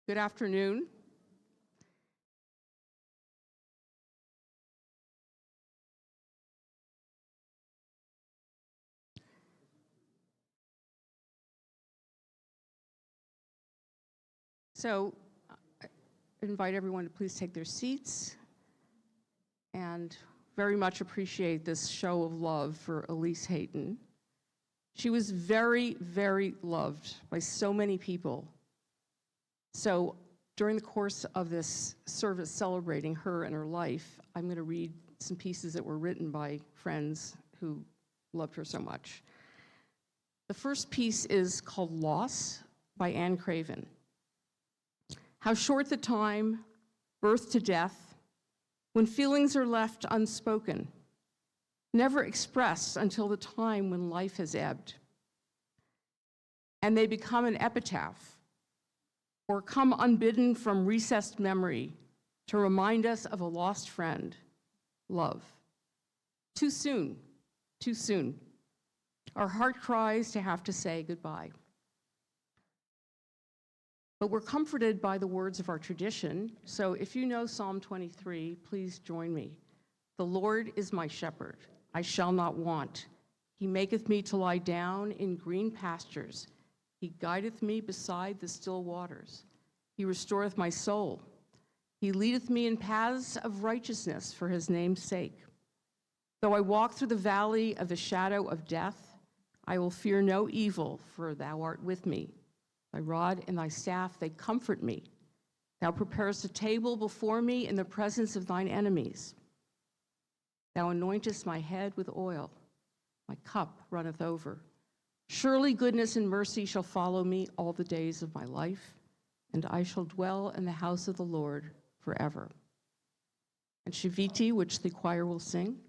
Good afternoon. So I invite everyone to please take their seats and very much appreciate this show of love for Elise Haton. She was very, very loved by so many people. So during the course of this service celebrating her and her life, I'm going to read some pieces that were written by friends who loved her so much. The first piece is called Loss by Anne Craven. How short the time, birth to death, when feelings are left unspoken, never expressed until the time when life has ebbed, and they become an epitaph, or come unbidden from recessed memory to remind us of a lost friend, love. Too soon, too soon. Our heart cries to have to say goodbye. But we're comforted by the words of our tradition, so if you know Psalm 23, please join me. The Lord is my shepherd, I shall not want. He maketh me to lie down in green pastures. He guideth me beside the still waters. He restoreth my soul. He leadeth me in paths of righteousness for his name's sake. Though I walk through the valley of the shadow of death, I will fear no evil, for thou art with me. Thy rod and thy staff, they comfort me. Thou preparest a table before me in the presence of thine enemies. Thou anointest my head with oil. My cup runneth over. Surely goodness and mercy shall follow me all the days of my life, and I shall dwell in the house of the Lord forever. And Shiviti, which the choir will sing.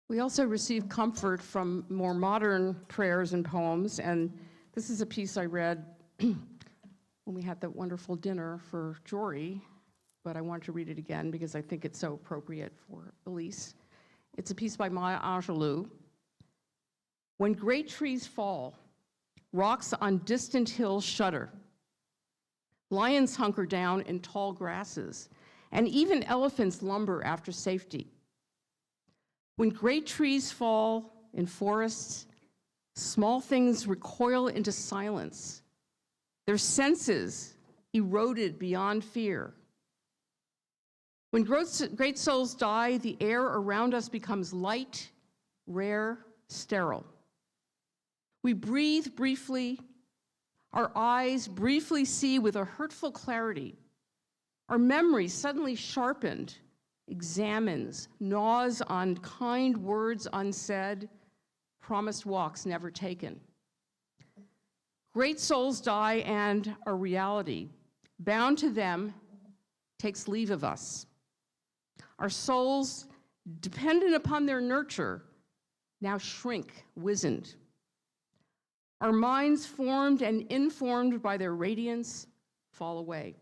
We also receive comfort from more modern prayers and poems, and this is a piece I read when we had that wonderful dinner for Jory, but I want to read it again because I think it's so appropriate for Elise. It's a piece by Maya Angelou. When great trees fall, Rocks on distant hills shudder. Lions hunker down in tall grasses, and even elephants lumber after safety. When great trees fall in forests, small things recoil into silence, their senses eroded beyond fear. When great souls die, the air around us becomes light, rare, sterile. We breathe briefly, our eyes briefly see with a hurtful clarity. Our memory suddenly sharpened, examines, gnaws on kind words unsaid, promised walks never taken. Great souls die, and our reality, bound to them, takes leave of us. Our souls, dependent upon their nurture, now shrink, wizened. Our minds, formed and informed by their radiance, fall away.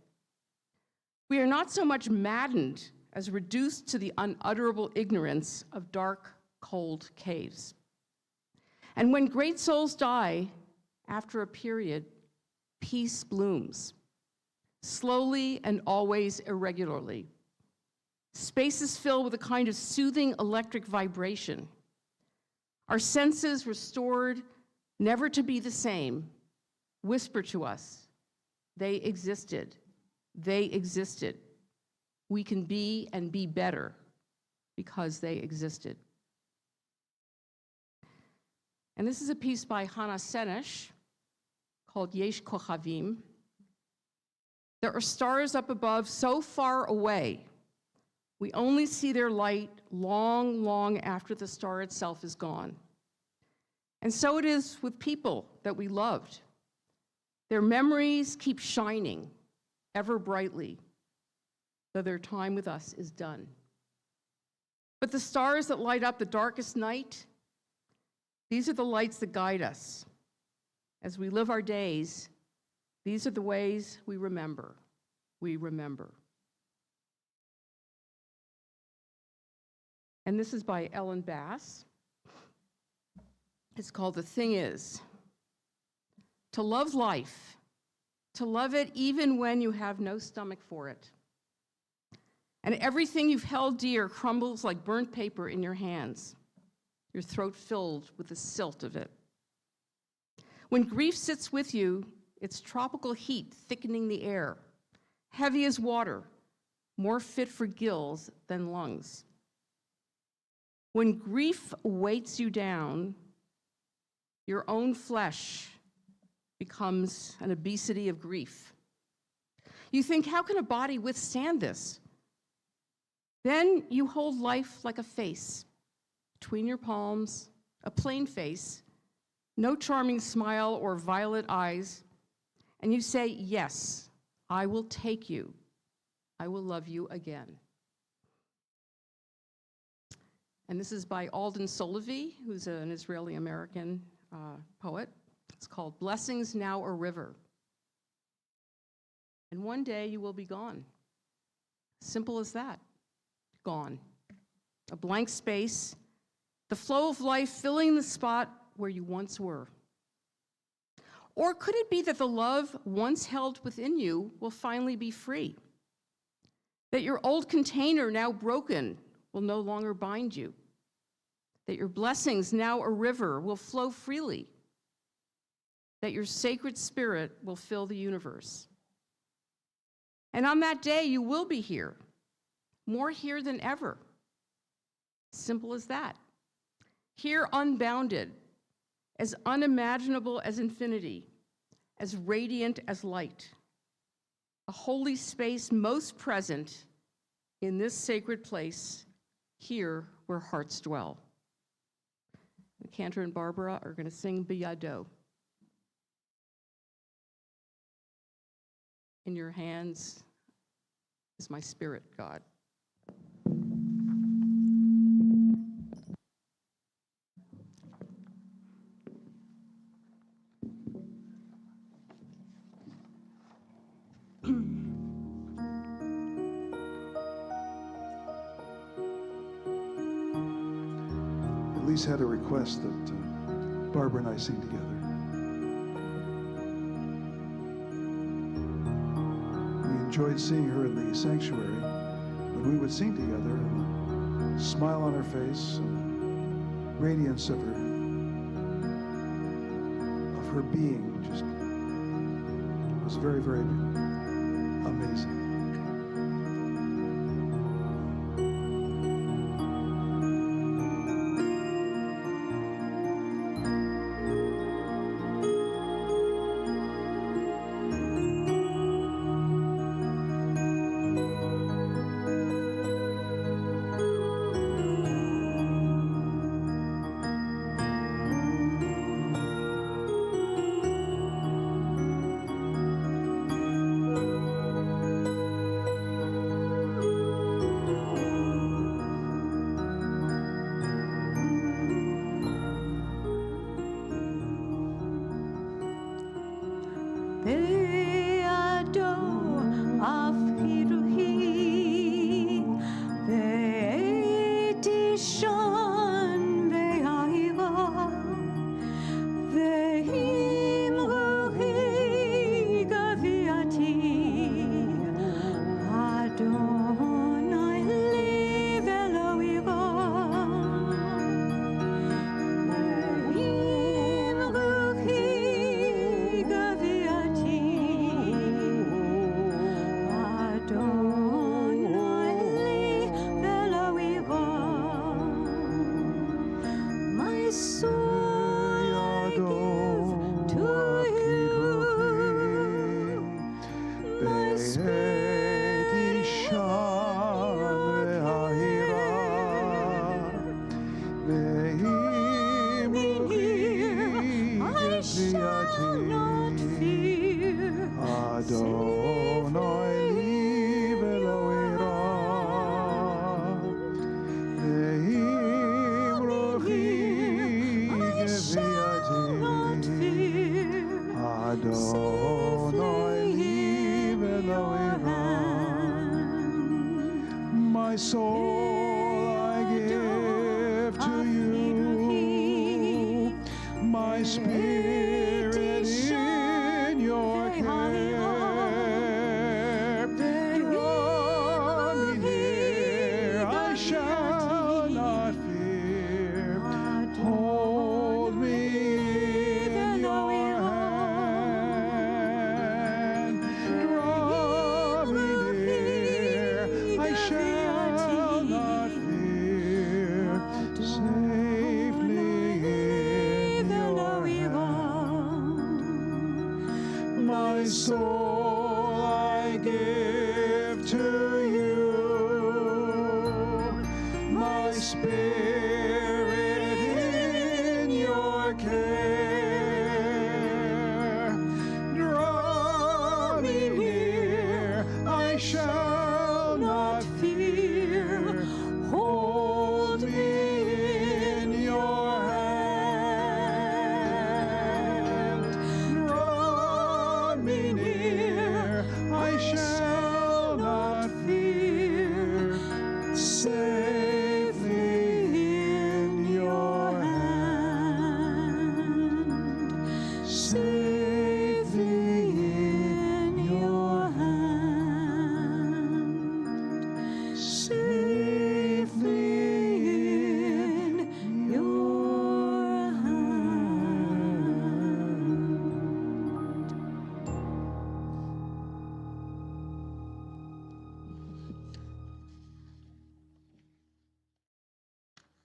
We are not so much maddened as reduced to the unutterable ignorance of dark, cold caves. And when great souls die, after a period, peace blooms, slowly and always irregularly. Spaces fill with a kind of soothing electric vibration. Our senses restored, never to be the same, whisper to us, they existed, they existed. We can be and be better because they existed. And this is a piece by Hannah Senesh called Yesh Kochavim. There are stars up above so far away, we only see their light long, long after the star itself is gone. And so it is with people that we loved. Their memories keep shining ever brightly, though their time with us is done. But the stars that light up the darkest night, these are the lights that guide us. As we live our days, these are the ways we remember. We remember. And this is by Ellen Bass. It's called The Thing Is. To love life, to love it even when you have no stomach for it. And everything you've held dear crumbles like burnt paper in your hands, your throat filled with the silt of it. When grief sits with you, it's tropical heat thickening the air, heavy as water, more fit for gills than lungs. When grief weights you down, your own flesh becomes an obesity of grief. You think, how can a body withstand this? Then you hold life like a face between your palms, a plain face, no charming smile or violet eyes, and you say, yes, I will take you. I will love you again. And this is by Alden Solovey, who's an Israeli-American poet. It's called Blessings Now a River. And one day you will be gone. Simple as that. Gone. A blank space, the flow of life filling the spot where you once were. Or could it be that the love once held within you will finally be free? That your old container, now broken, will no longer bind you? That your blessings, now a river, will flow freely? That your sacred spirit will fill the universe? And on that day, you will be here, more here than ever. Simple as that. Here unbounded, as unimaginable as infinity, as radiant as light. A holy space most present in this sacred place, here where hearts dwell. The Cantor and Barbara are going to sing Biyado. In your hands is my spirit, God. Elise had a request that Barbara and I sing together. enjoyed seeing her in the sanctuary when we would sing together, and the smile on her face and radiance of her being just was very, very amazing. My soul I give to you, my spirit in your care. Draw me near, I shall not fear. Hold me in your hand. Draw me near, I shall not fear. Safely in your hand. My soul I give to you, my spirit in your care. Draw me near, I shall not fear. Hold me in your hand. Draw me near, I shall not fear. Safely in your hand. Safely in your hand. Safely in your hand.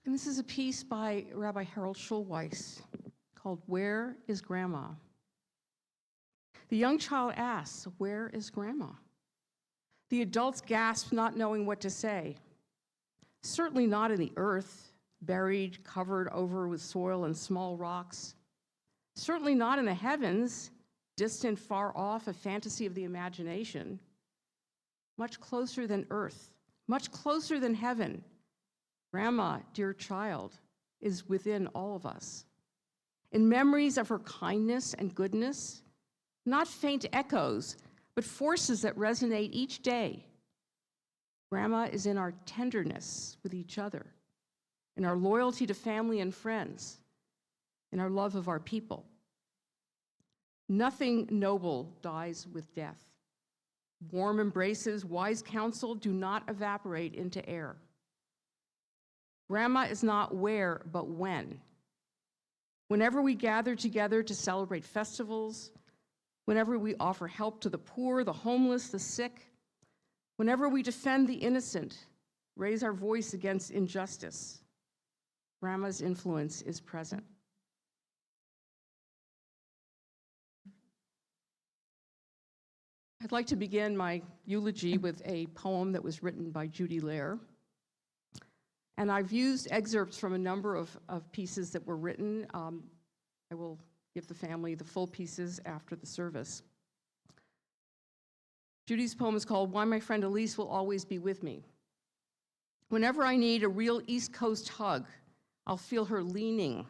And this is a piece by Rabbi Harold Schulweis called "Where is Grandma?" The young child asks, "Where is Grandma?" The adults gasp, not knowing what to say. Certainly not in the earth, buried, covered over with soil and small rocks. Certainly not in the heavens, distant, far off, a fantasy of the imagination. Much closer than earth, much closer than heaven. Grandma, dear child, is within all of us. In memories of her kindness and goodness, not faint echoes, but forces that resonate each day. Grandma is in our tenderness with each other, in our loyalty to family and friends, in our love of our people. Nothing noble dies with death. Warm embraces, wise counsel do not evaporate into air. Grandma is not where, but when. Whenever we gather together to celebrate festivals, whenever we offer help to the poor, the homeless, the sick, whenever we defend the innocent, raise our voice against injustice, Grandma's influence is present. I'd like to begin my eulogy with a poem that was written by Judy Lair. And I've used excerpts from a number of pieces that were written. I will give the family the full pieces after the service. Judy's poem is called "Why My Friend Elise Will Always Be With Me." Whenever I need a real East Coast hug, I'll feel her leaning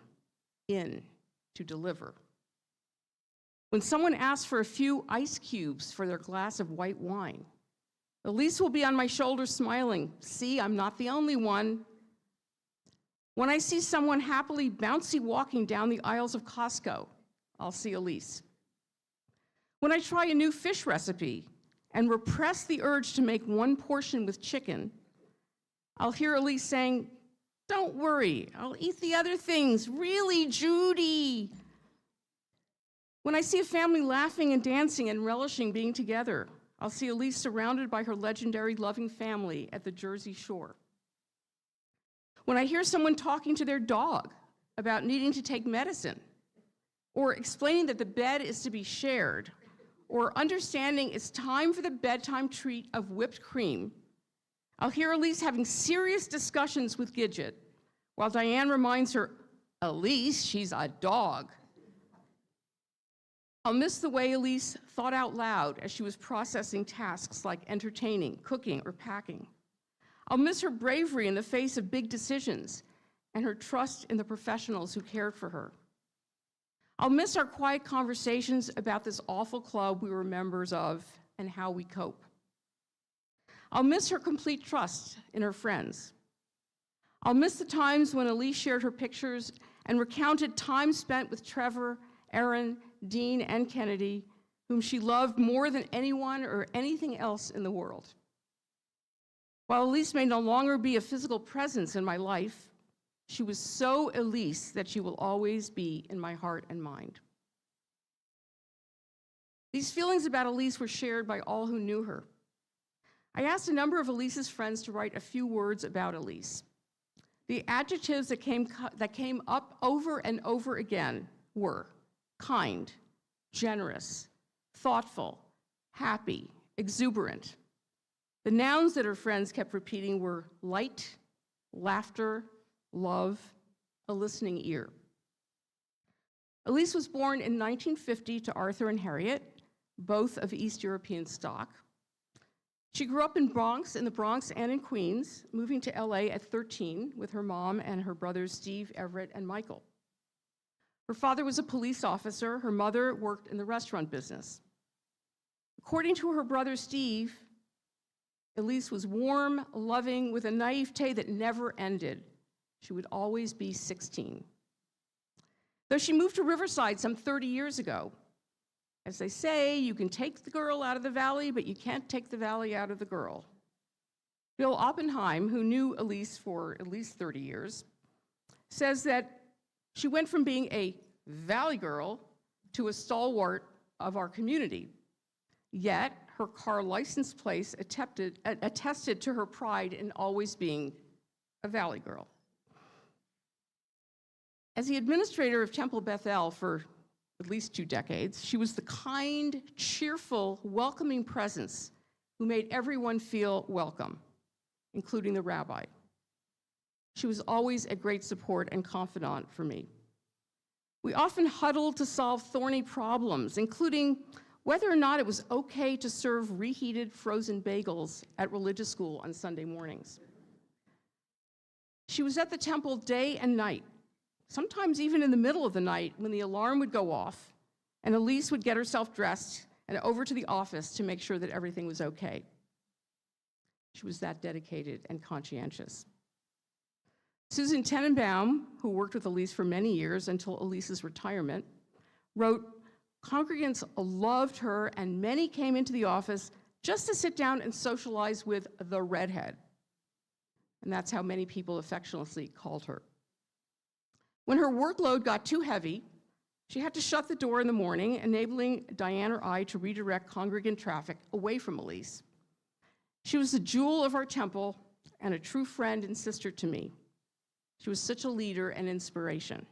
in to deliver. When someone asks for a few ice cubes for their glass of white wine, Elise will be on my shoulder smiling. See, I'm not the only one. When I see someone happily bouncy walking down the aisles of Costco, I'll see Elise. When I try a new fish recipe and repress the urge to make one portion with chicken, I'll hear Elise saying, "Don't worry, I'll eat the other things. Really, Judy." When I see a family laughing and dancing and relishing being together, I'll see Elise surrounded by her legendary loving family at the Jersey Shore. When I hear someone talking to their dog about needing to take medicine, or explaining that the bed is to be shared, or understanding it's time for the bedtime treat of whipped cream, I'll hear Elise having serious discussions with Gidget, while Diane reminds her, "Elise, she's a dog." I'll miss the way Elise thought out loud as she was processing tasks like entertaining, cooking, or packing. I'll miss her bravery in the face of big decisions and her trust in the professionals who cared for her. I'll miss our quiet conversations about this awful club we were members of and how we cope. I'll miss her complete trust in her friends. I'll miss the times when Elise shared her pictures and recounted time spent with Trevor, Erin, Dean, and Kennedy, whom she loved more than anyone or anything else in the world. While Elise may no longer be a physical presence in my life, she was so Elise that she will always be in my heart and mind. These feelings about Elise were shared by all who knew her. I asked a number of Elise's friends to write a few words about Elise. The adjectives that came up over and over again were kind, generous, thoughtful, happy, exuberant. The nouns that her friends kept repeating were light, laughter, love, a listening ear. Elise was born in 1950 to Arthur and Harriet, both of East European stock. She grew up in the Bronx and in Queens, moving to LA at 13 with her mom and her brothers Steve, Everett, and Michael. Her father was a police officer. Her mother worked in the restaurant business. According to her brother Steve, Elise was warm, loving, with a naivete that never ended. She would always be 16. Though she moved to Riverside some 30 years ago, as they say, you can take the girl out of the valley, but you can't take the valley out of the girl. Bill Oppenheim, who knew Elise for at least 30 years, says that she went from being a valley girl to a stalwart of our community. Yet, her car license plate attested to her pride in always being a valley girl. As the administrator of Temple Bethel for at least 2 decades, she was the kind, cheerful, welcoming presence who made everyone feel welcome, including the rabbi. She was always a great support and confidant for me. We often huddled to solve thorny problems, including whether or not it was okay to serve reheated frozen bagels at religious school on Sunday mornings. She was at the temple day and night, sometimes even in the middle of the night when the alarm would go off and Elise would get herself dressed and over to the office to make sure that everything was okay. She was that dedicated and conscientious. Susan Tenenbaum, who worked with Elise for many years until Elise's retirement, wrote, "Congregants loved her and many came into the office just to sit down and socialize with the redhead. And that's how many people affectionately called her. When her workload got too heavy, she had to shut the door in the morning, enabling Diane or I to redirect congregant traffic away from Elise. She was the jewel of our temple and a true friend and sister to me. She was such a leader and inspiration.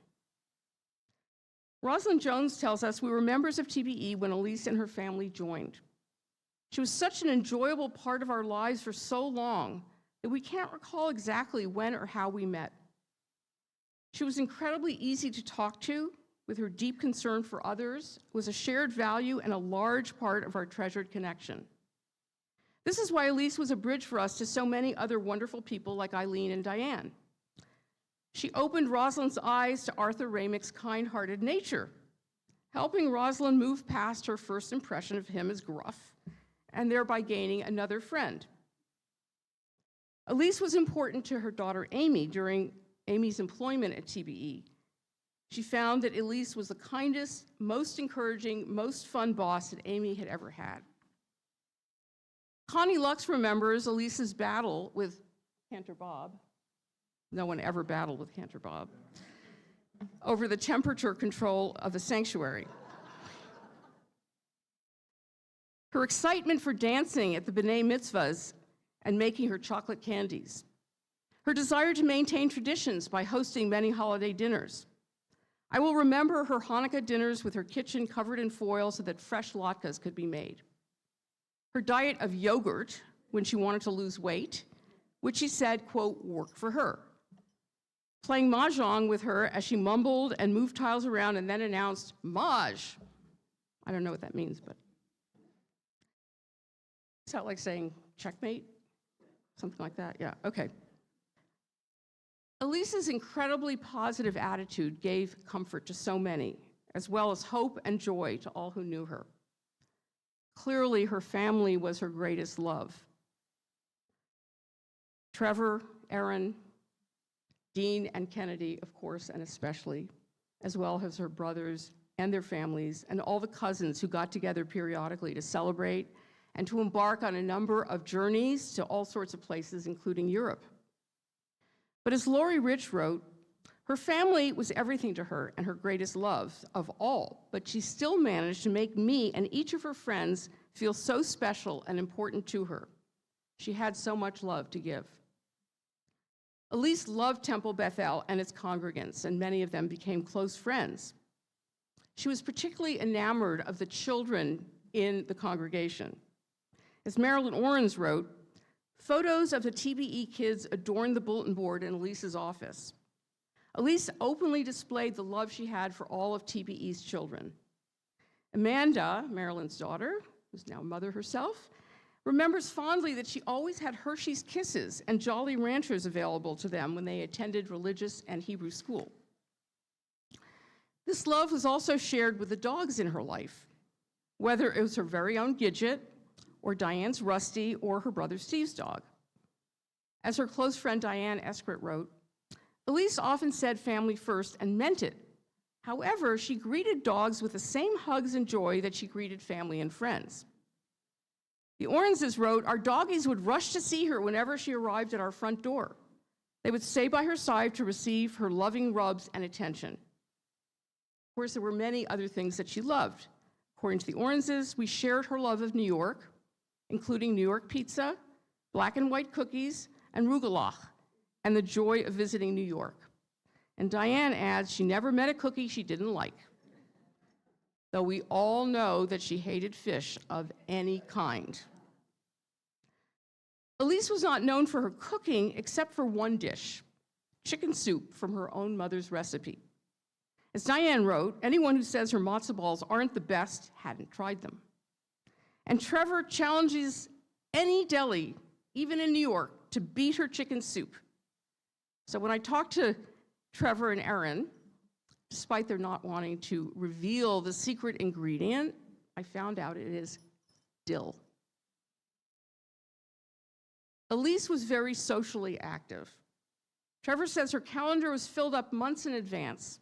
Rosalind Jones tells us we were members of TBE when Elise and her family joined. She was such an enjoyable part of our lives for so long that we can't recall exactly when or how we met. She was incredibly easy to talk to, with her deep concern for others, was a shared value and a large part of our treasured connection. This is why Elise was a bridge for us to so many other wonderful people like Eileen and Diane. She opened Rosalind's eyes to Arthur Ramick's kind-hearted nature, helping Rosalind move past her first impression of him as gruff, and thereby gaining another friend. Elise was important to her daughter Amy during Amy's employment at TBE. She found that Elise was the kindest, most encouraging, most fun boss that Amy had ever had. Connie Lux remembers Elise's battle with Cantor Bob. No one ever battled with Cantor Bob over the temperature control of the sanctuary. Her excitement for dancing at the B'nai Mitzvahs and making her chocolate candies. Her desire to maintain traditions by hosting many holiday dinners. I will remember her Hanukkah dinners with her kitchen covered in foil so that fresh latkes could be made. Her diet of yogurt when she wanted to lose weight, which she said, quote, worked for her. Playing mahjong with her as she mumbled and moved tiles around and then announced, Maj. I don't know what that means, but is that like saying checkmate? Something like that, yeah, okay. Elise's incredibly positive attitude gave comfort to so many, as well as hope and joy to all who knew her. Clearly, her family was her greatest love. Trevor, Erin, Dean, and Kennedy, of course, and especially, as well as her brothers and their families, and all the cousins who got together periodically to celebrate and to embark on a number of journeys to all sorts of places, including Europe. But as Lori Rich wrote, her family was everything to her and her greatest love of all, but she still managed to make me and each of her friends feel so special and important to her. She had so much love to give. Elise loved Temple Bethel and its congregants, and many of them became close friends. She was particularly enamored of the children in the congregation. As Marilyn Orens wrote, photos of the TBE kids adorned the bulletin board in Elise's office. Elise openly displayed the love she had for all of TBE's children. Amanda, Marilyn's daughter, who's now a mother herself, remembers fondly that she always had Hershey's Kisses and Jolly Ranchers available to them when they attended religious and Hebrew school. This love was also shared with the dogs in her life, whether it was her very own Gidget, or Diane's Rusty, or her brother Steve's dog. As her close friend Diane Eskret wrote, Elise often said family first and meant it. However, she greeted dogs with the same hugs and joy that she greeted family and friends. The Orenses wrote, our doggies would rush to see her whenever she arrived at our front door. They would stay by her side to receive her loving rubs and attention. Of course, there were many other things that she loved. According to the Orenses, we shared her love of New York, including New York pizza, black and white cookies, and rugelach, and the joy of visiting New York. And Diane adds she never met a cookie she didn't like, though we all know that she hated fish of any kind. Elise was not known for her cooking except for one dish, chicken soup from her own mother's recipe. As Diane wrote, anyone who says her matzo balls aren't the best hadn't tried them. And Trevor challenges any deli, even in New York, to beat her chicken soup. So when I talked to Trevor and Erin, despite their not wanting to reveal the secret ingredient, I found out it is dill. Elise was very socially active. Trevor says her calendar was filled up months in advance.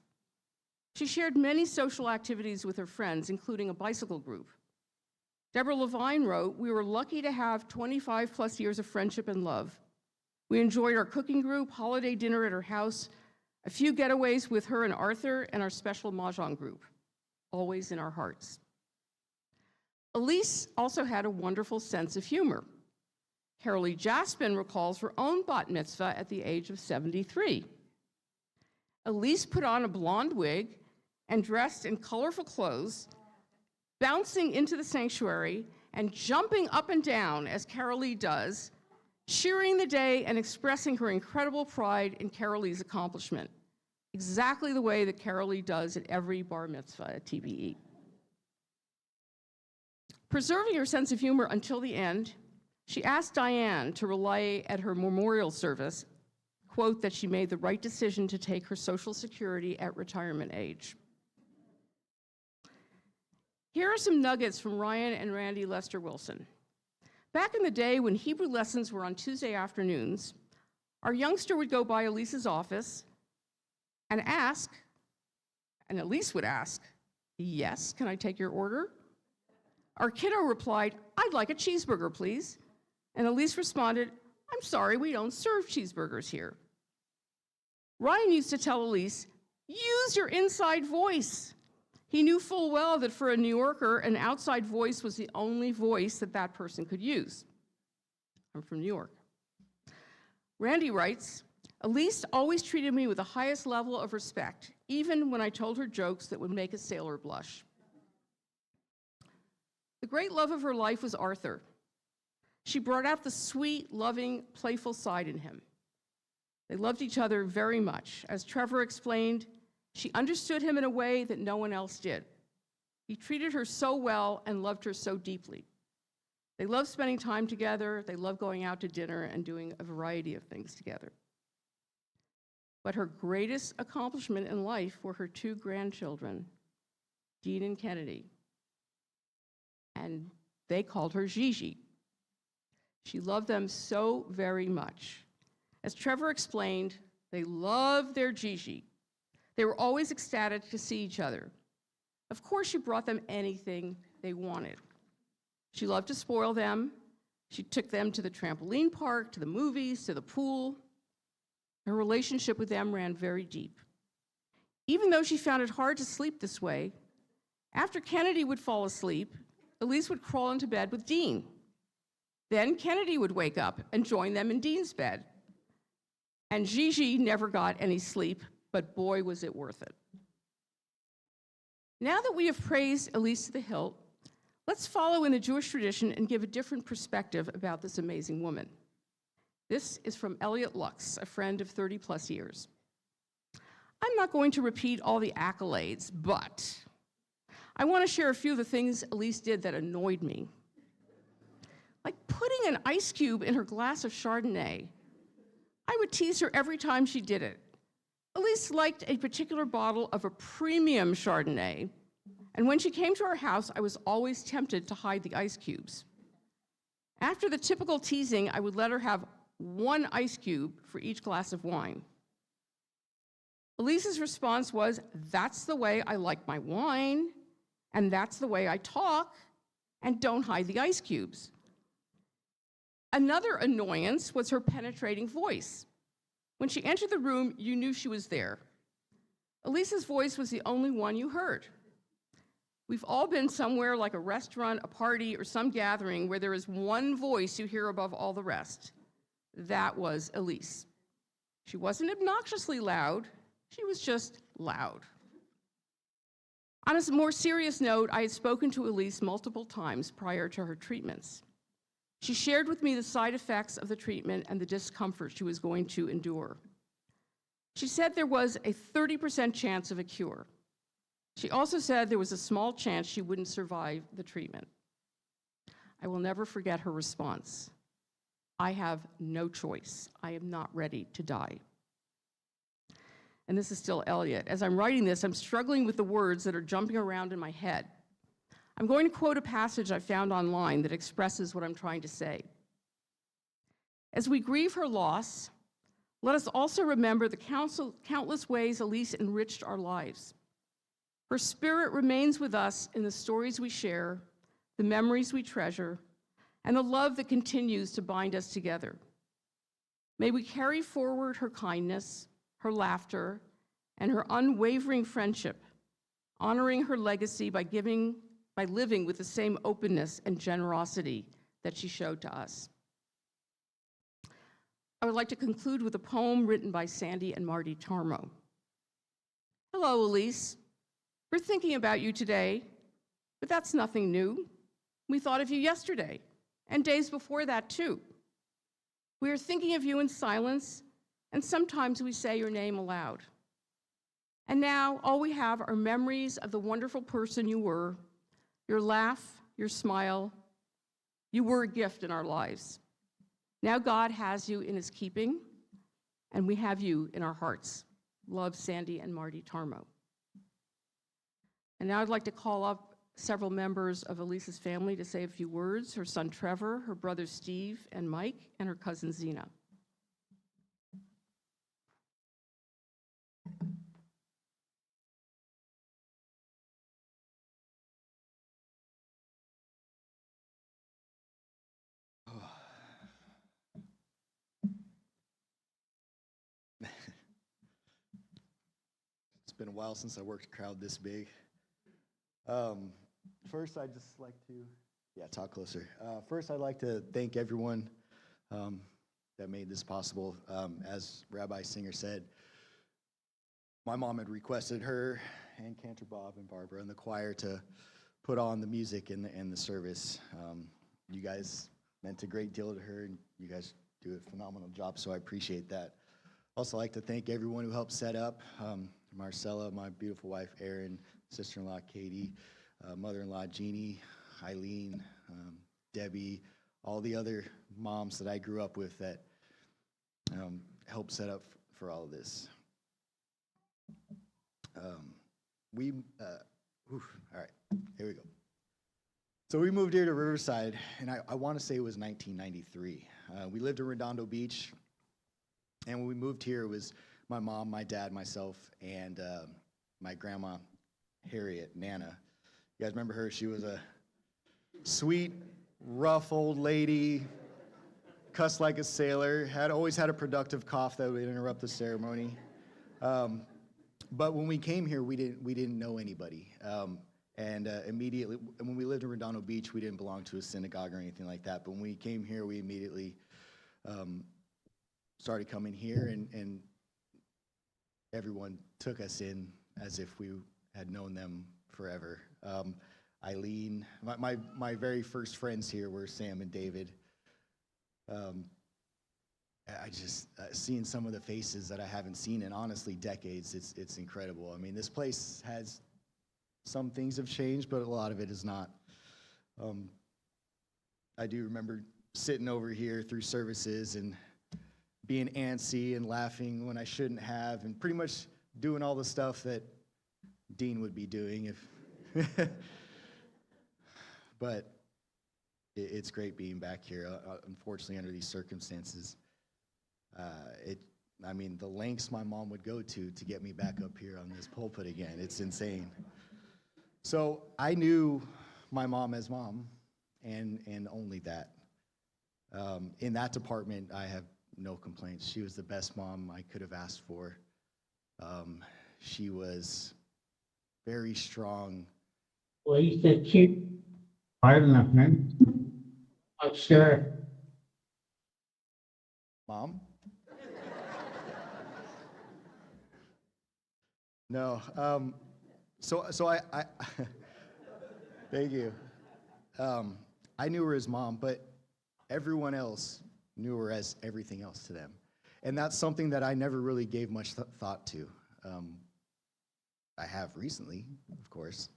She shared many social activities with her friends, including a bicycle group. Deborah Levine wrote, "We were lucky to have 25 plus years of friendship and love. We enjoyed our cooking group, holiday dinner at her house, a few getaways with her and Arthur, and our special mahjong group, always in our hearts." Elise also had a wonderful sense of humor. Carolee Jaspin recalls her own bat mitzvah at the age of 73. Elise put on a blonde wig and dressed in colorful clothes, bouncing into the sanctuary and jumping up and down as Carolee does, cheering the day and expressing her incredible pride in Carolee's accomplishment, exactly the way that Carolee does at every bar mitzvah at TBE. Preserving her sense of humor until the end, she asked Diane to relay at her memorial service, quote, that she made the right decision to take her Social Security at retirement age. Here are some nuggets from Ryan and Randy Lester Wilson. Back in the day when Hebrew lessons were on Tuesday afternoons, our youngster would go by Elise's office and ask, and Elise would ask, "Yes, can I take your order?" Our kiddo replied, "I'd like a cheeseburger, please." And Elise responded, "I'm sorry, we don't serve cheeseburgers here." Ryan used to tell Elise, "Use your inside voice." He knew full well that for a New Yorker, an outside voice was the only voice that that person could use. I'm from New York. Randy writes, "Elise always treated me with the highest level of respect, even when I told her jokes that would make a sailor blush." The great love of her life was Arthur. She brought out the sweet, loving, playful side in him. They loved each other very much. As Trevor explained, she understood him in a way that no one else did. He treated her so well and loved her so deeply. They loved spending time together. They loved going out to dinner and doing a variety of things together. But her greatest accomplishment in life were her two grandchildren, Dean and Kennedy. And they called her Gigi. She loved them so very much. As Trevor explained, they loved their Gigi. They were always ecstatic to see each other. Of course, she brought them anything they wanted. She loved to spoil them. She took them to the trampoline park, to the movies, to the pool. Her relationship with them ran very deep. Even though she found it hard to sleep this way, after Kennedy would fall asleep, Elise would crawl into bed with Dean. Then Kennedy would wake up and join them in Dean's bed. And Gigi never got any sleep, but boy, was it worth it. Now that we have praised Elise to the hilt, let's follow in the Jewish tradition and give a different perspective about this amazing woman. This is from Elliot Lux, a friend of 30 plus years. I'm not going to repeat all the accolades, but I want to share a few of the things Elise did that annoyed me. Like putting an ice cube in her glass of Chardonnay. I would tease her every time she did it. Elise liked a particular bottle of a premium Chardonnay, and when she came to our house, I was always tempted to hide the ice cubes. After the typical teasing, I would let her have one ice cube for each glass of wine. Elise's response was, "That's the way I like my wine, and that's the way I talk, and don't hide the ice cubes." Another annoyance was her penetrating voice. When she entered the room, you knew she was there. Elise's voice was the only one you heard. We've all been somewhere like a restaurant, a party, or some gathering where there is one voice you hear above all the rest. That was Elise. She wasn't obnoxiously loud, she was just loud. On a more serious note, I had spoken to Elise multiple times prior to her treatments. She shared with me the side effects of the treatment and the discomfort she was going to endure. She said there was a 30% chance of a cure. She also said there was a small chance she wouldn't survive the treatment. I will never forget her response. "I have no choice. I am not ready to die." And this is still Elliot. As I'm writing this, I'm struggling with the words that are jumping around in my head. I'm going to quote a passage I found online that expresses what I'm trying to say. As we grieve her loss, let us also remember the countless ways Elise enriched our lives. Her spirit remains with us in the stories we share, the memories we treasure, and the love that continues to bind us together. May we carry forward her kindness, her laughter, and her unwavering friendship, honoring her legacy by living with the same openness and generosity that she showed to us. I would like to conclude with a poem written by Sandy and Marty Tarmo. Hello, Elise. We're thinking about you today, but that's nothing new. We thought of you yesterday, and days before that, too. We are thinking of you in silence, and sometimes we say your name aloud. And now, all we have are memories of the wonderful person you were, your laugh, your smile. You were a gift in our lives. Now God has you in his keeping, and we have you in our hearts. Love, Sandy and Marty Tarmo. And now I'd like to call up several members of Elise's family to say a few words: her son Trevor, her brothers Steve and Mike, and her cousin Zena. It's been a while since I worked a crowd this big. First, I'd just like to, talk closer. First, I'd like to thank everyone that made this possible. As Rabbi Singer said, my mom had requested her and Cantor Bob and Barbara and the choir to put on the music in the service. You guys meant a great deal to her, and you guys do a phenomenal job, so I appreciate that. Also like to thank everyone who helped set up. Marcella, my beautiful wife, Erin, sister-in-law, Katie, mother-in-law, Jeannie, Eileen, Debbie, all the other moms that I grew up with that helped set up for all of this. All right, here we go. So we moved here to Riverside, and I want to say it was 1993. We lived in Redondo Beach, and when we moved here, it was my mom, my dad, myself, and my grandma, Harriet, Nana. You guys remember her? She was a sweet, rough old lady, cussed like a sailor, always had a productive cough that would interrupt the ceremony. But when we came here, we didn't know anybody. And immediately, when we lived in Redondo Beach, we didn't belong to a synagogue or anything like that. But when we came here, we immediately started coming here, and everyone took us in as if we had known them forever. Eileen, my very first friends here were Sam and David. I just, seeing some of the faces that I haven't seen in, honestly, decades, it's incredible. I mean, this place has, some things have changed, but a lot of it is not. I do remember sitting over here through services and being antsy and laughing when I shouldn't have, and pretty much doing all the stuff that Dean would be doing if. But it's great being back here. Unfortunately, under these circumstances, I mean, the lengths my mom would go to get me back up here on this pulpit again, it's insane. So I knew my mom as mom, and only that. In that department, I have no complaints. She was the best mom I could have asked for. She was very strong. Well, you said keep quiet enough, man. I'm sure. Mom? No. So I thank you. I knew her as mom, but everyone else knew her as everything else to them. And that's something that I never really gave much thought to. I have recently, of course,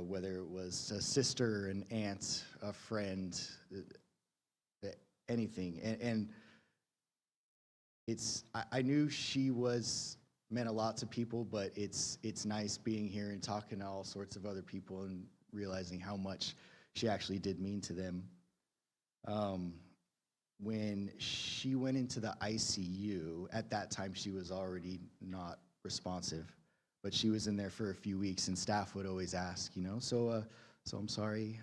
whether it was a sister, an aunt, a friend, anything. And I knew she meant a lot to people, but it's nice being here and talking to all sorts of other people and realizing how much she actually did mean to them. When she went into the ICU, at that time she was already not responsive, but she was in there for a few weeks, and staff would always ask, so So I'm sorry,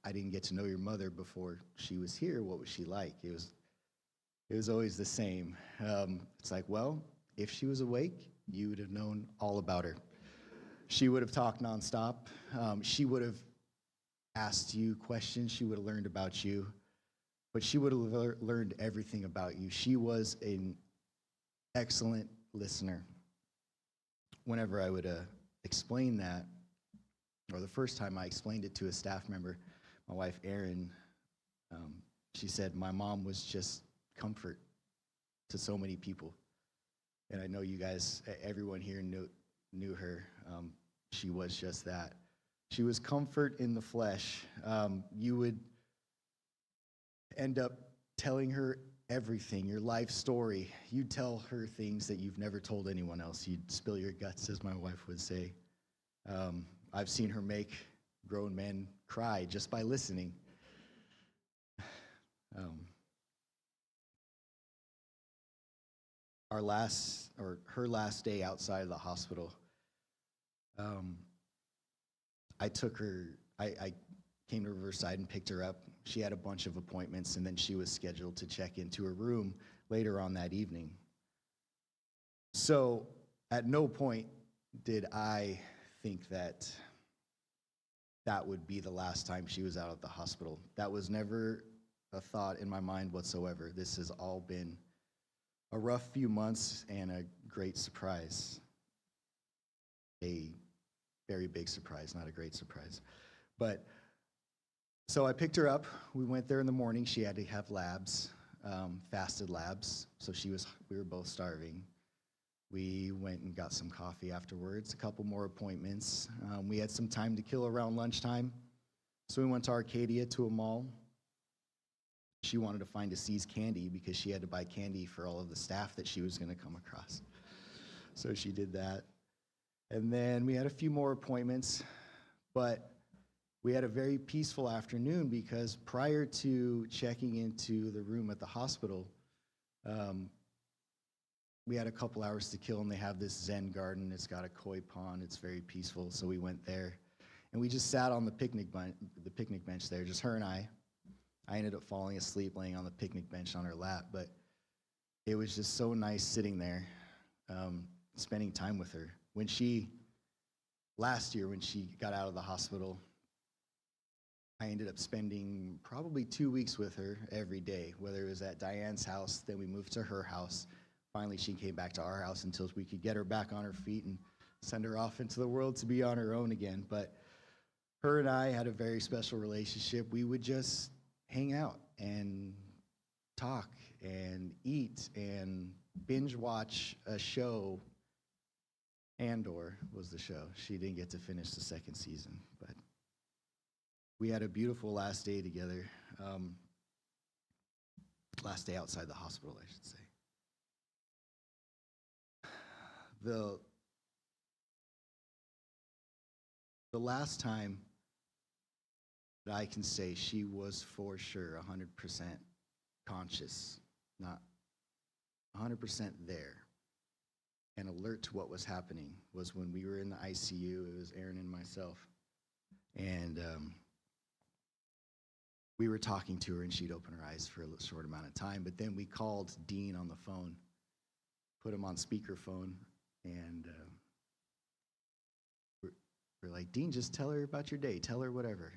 I didn't get to know your mother before she was here. What was she like? It was always the same. It's like, well, if she was awake, you would have known all about her. She would have talked nonstop. She would have asked you questions. She would have learned about you, but she would have learned everything about you. She was an excellent listener. Whenever I would explain that, or the first time I explained it to a staff member, my wife Erin, she said my mom was just comfort to so many people. And I know you guys, everyone here knew her. She was just that. She was comfort in the flesh. You would end up telling her everything, your life story. You'd tell her things that you've never told anyone else. You'd spill your guts, as my wife would say. I've seen her make grown men cry just by listening. Her last day outside of the hospital, I came to Riverside and picked her up. She had a bunch of appointments, and then she was scheduled to check into her room later on that evening. So at no point did I think that would be the last time she was out of the hospital. That was never a thought in my mind whatsoever. This has all been a rough few months and a great surprise. A very big surprise, not a great surprise. But so I picked her up. We went there in the morning. She had to have labs, fasted labs. So we were both starving. We went and got some coffee afterwards, a couple more appointments. We had some time to kill around lunchtime. So we went to Arcadia to a mall. She wanted to find a C's candy because she had to buy candy for all of the staff that she was going to come across. So she did that. And then we had a few more appointments, but we had a very peaceful afternoon because prior to checking into the room at the hospital, we had a couple hours to kill, and they have this Zen garden. It's got a koi pond. It's very peaceful, so we went there. And we just sat on the picnic bench there, just her and I. I ended up falling asleep laying on the picnic bench on her lap, but it was just so nice sitting there, spending time with her. Last year when she got out of the hospital, I ended up spending probably 2 weeks with her every day, whether it was at Diane's house, then we moved to her house. Finally, she came back to our house until we could get her back on her feet and send her off into the world to be on her own again. But her and I had a very special relationship. We would just hang out and talk and eat and binge watch a show. Andor was the show. She didn't get to finish the second season, but we had a beautiful last day together. Last day outside the hospital, I should say. The last time that I can say she was for sure 100% conscious, not 100% there, and alert to what was happening was when we were in the ICU. It was Erin and myself. And we were talking to her, and she'd open her eyes for a short amount of time. But then we called Dean on the phone, put him on speakerphone, and we're like, Dean, just tell her about your day. Tell her whatever.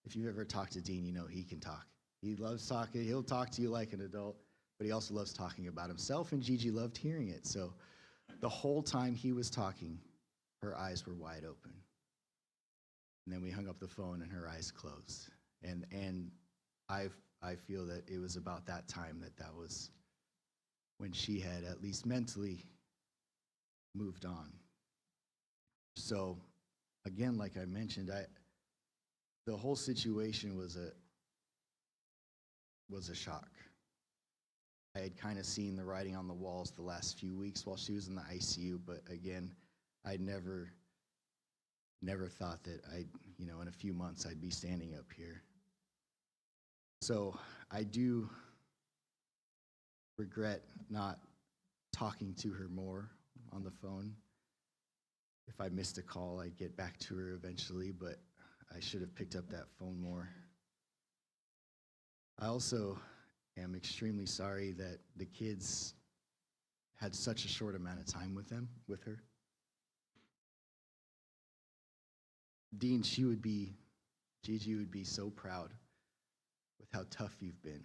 If you've ever talked to Dean, you know he can talk. He loves talking. He'll talk to you like an adult, but he also loves talking about himself, and Gigi loved hearing it. So the whole time he was talking, her eyes were wide open. And then we hung up the phone, and her eyes closed. And I feel that it was about that time that was when she had at least mentally moved on. So again, like I mentioned, the whole situation was a shock. I had kind of seen the writing on the walls the last few weeks while she was in the ICU, but again, I never thought that in a few months I'd be standing up here. So I do regret not talking to her more on the phone. If I missed a call, I'd get back to her eventually, but I should have picked up that phone more. I also am extremely sorry that the kids had such a short amount of time with her. Dean, Gigi would be so proud with how tough you've been.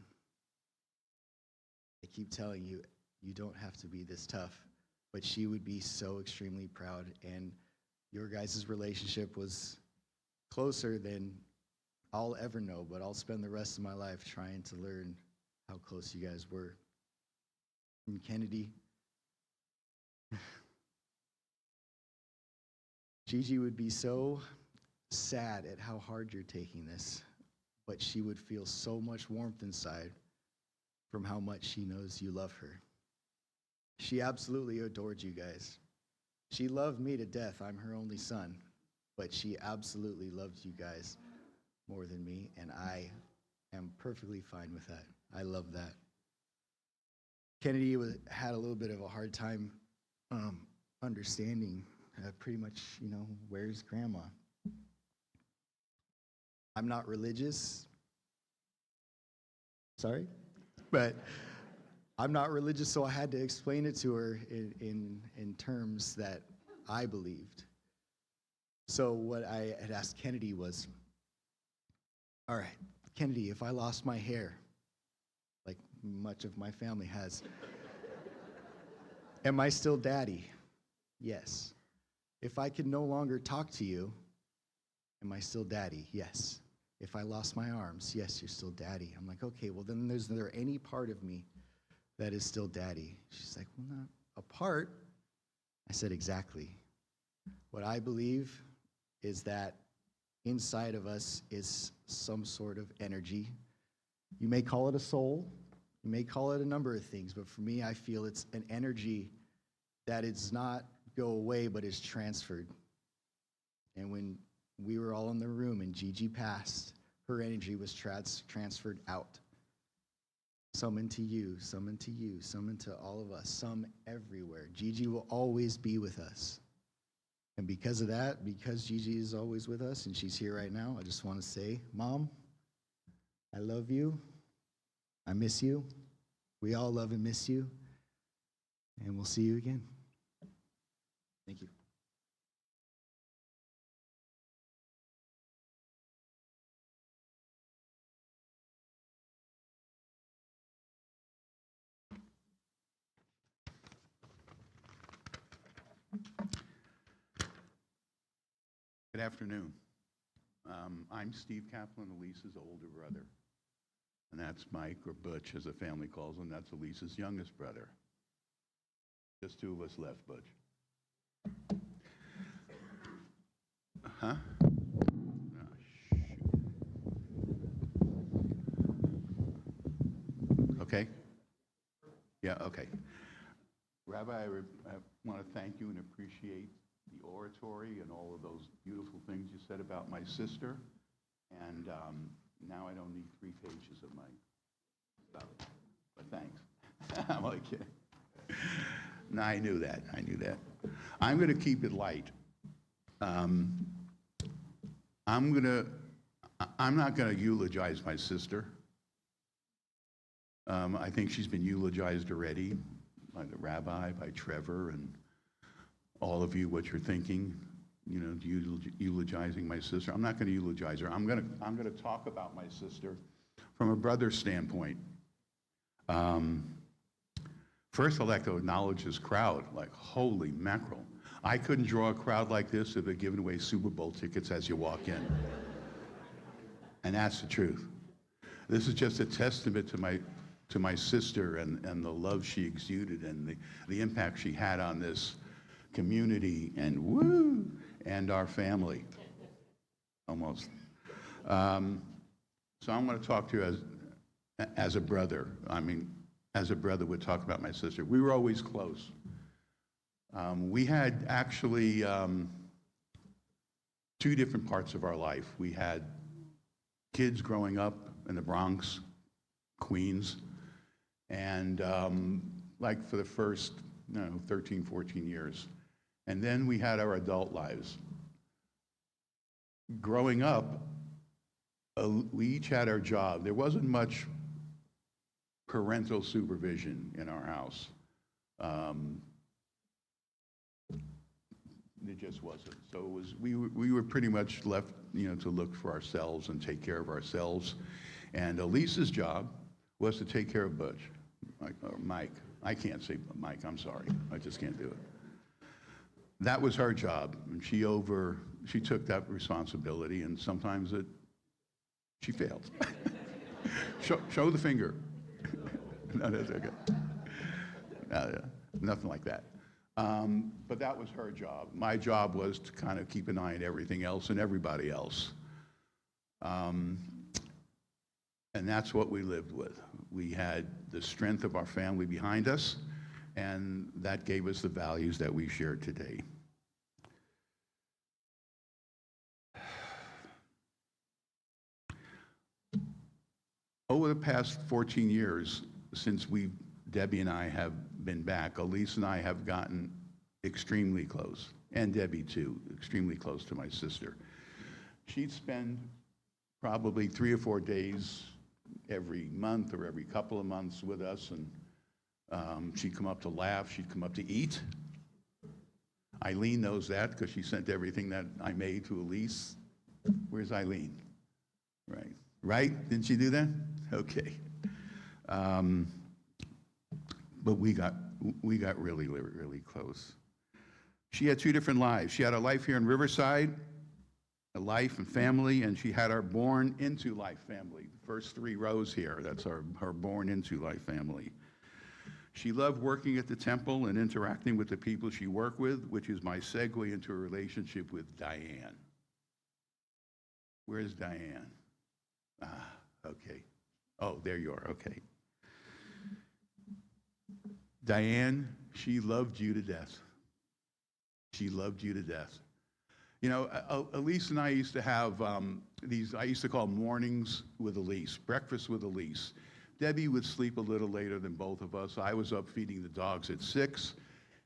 I keep telling you, you don't have to be this tough, but she would be so extremely proud, and your guys' relationship was closer than I'll ever know, but I'll spend the rest of my life trying to learn how close you guys were. And Kennedy, Gigi would be so sad at how hard you're taking this, but she would feel so much warmth inside from how much she knows you love her. She absolutely adored you guys. She loved me to death. I'm her only son, but she absolutely loved you guys more than me, and I am perfectly fine with that. I love that. Kennedy had a little bit of a hard time understanding pretty much, where's grandma? I'm not religious. Sorry? But I'm not religious, so I had to explain it to her in terms that I believed. So what I had asked Kennedy was, all right, Kennedy, if I lost my hair, like much of my family has, am I still daddy? Yes. If I could no longer talk to you, am I still daddy? Yes. If I lost my arms, yes, you're still daddy. I'm like, okay, well then is there any part of me that is still daddy? She's like, well, not a part. I said, exactly. What I believe is that inside of us is some sort of energy. You may call it a soul. You may call it a number of things, but for me, I feel it's an energy that does not go away, but is transferred. And when we were all in the room and Gigi passed, her energy was transferred out. Some into you, some into you, some into all of us, some everywhere. Gigi will always be with us. And because of that, because Gigi is always with us and she's here right now, I just want to say, Mom, I love you. I miss you. We all love and miss you. And we'll see you again. Thank you. Good afternoon. I'm Steve Kaplan, Elise's older brother. And that's Mike, or Butch, as the family calls him. That's Elise's youngest brother. Just two of us left, Butch. Huh? Oh, shoot. Okay? Yeah, okay. Rabbi, I want to thank you and appreciate the oratory and all of those beautiful things you said about my sister. And now I don't need 3 pages of my stuff. But thanks. I'm only kidding. No, I knew that. I'm going to keep it light. I'm not going to eulogize my sister. I think she's been eulogized already by the rabbi, by Trevor, and all of you, what you're thinking, eulogizing my sister. I'm not going to eulogize her. I'm going to talk about my sister from a brother's standpoint. First, I'd like to acknowledge this crowd. Like, holy mackerel. I couldn't draw a crowd like this if they're giving away Super Bowl tickets as you walk in. And that's the truth. This is just a testament to my sister and the love she exuded and the impact she had on this community and our family, almost. So I'm going to talk to you as a brother. I mean, as a brother would talk about my sister. We were always close. We had actually 2 different parts of our life. We had kids growing up in the Bronx, Queens, and like for the first 13, 14 years. And then we had our adult lives. growing up, we each had our job. There wasn't much parental supervision in our house. It just wasn't. So it was, we were pretty much left, to look for ourselves and take care of ourselves. And Elise's job was to take care of Butch, or Mike. I can't say Mike, I'm sorry. I just can't do it. That was her job, and she took that responsibility, and sometimes she failed. show the finger. No, that's okay. Nothing like that. But that was her job. My job was to kind of keep an eye on everything else and everybody else. And that's what we lived with. We had the strength of our family behind us, and that gave us the values that we share today. Over the past 14 years, since Debbie and I have been back, Elise and I have gotten extremely close, and Debbie too, extremely close to my sister. She'd spend probably 3 or 4 days every month or every couple of months with us, and she'd come up to laugh, she'd come up to eat. Eileen knows that because she sent everything that I made to Elise. Where's Eileen? Right? Didn't she do that? Okay. But we got really, really close. She had 2 different lives. She had a life here in Riverside, a life and family, and she had our born into life family. The first 3 rows here, that's her born into life family. She loved working at the temple and interacting with the people she worked with, which is my segue into a relationship with Diane. Where's Diane? Okay. Oh, there you are, okay. Diane, she loved you to death. She loved you to death. Elise and I used to have I used to call mornings with Elise, breakfast with Elise. Debbie would sleep a little later than both of us. I was up feeding the dogs at 6,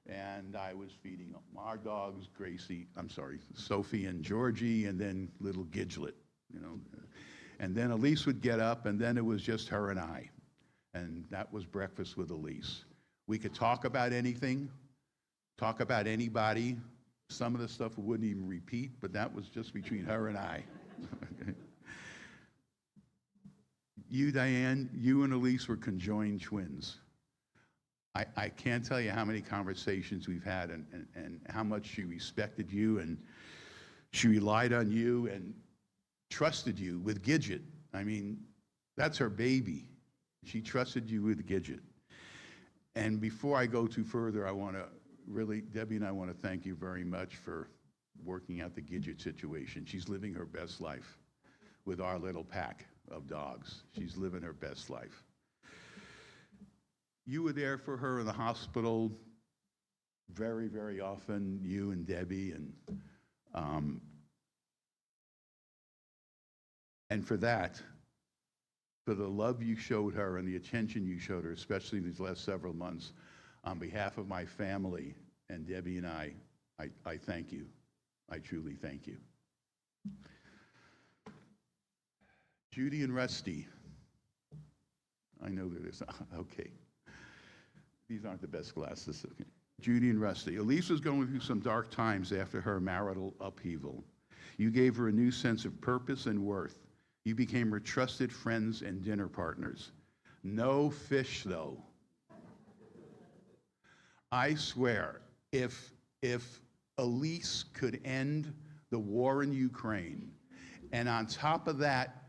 and I was feeding our dogs, Sophie and Georgie, and then little Gidget, And then Elise would get up, and then it was just her and I. And that was breakfast with Elise. We could talk about anything, talk about anybody. Some of the stuff we wouldn't even repeat, but that was just between her and I. You, Diane, you and Elise were conjoined twins. I can't tell you how many conversations we've had and how much she respected you, and she relied on you and trusted you with Gidget. I mean, that's her baby. She trusted you with Gidget. And before I go too further, I want to Debbie and I want to thank you very much for working out the Gidget situation. She's living her best life with our little pack of dogs. She's living her best life. You were there for her in the hospital very, very often, you and Debbie, and for that, for the love you showed her and the attention you showed her, especially these last several months, on behalf of my family and Debbie and I thank you. I truly thank you. Judy and Rusty. I know that it's, okay. These aren't the best glasses. Okay. Judy and Rusty. Elise was going through some dark times after her marital upheaval. You gave her a new sense of purpose and worth. You became her trusted friends and dinner partners. No fish, though. I swear, if Elise could end the war in Ukraine, and on top of that,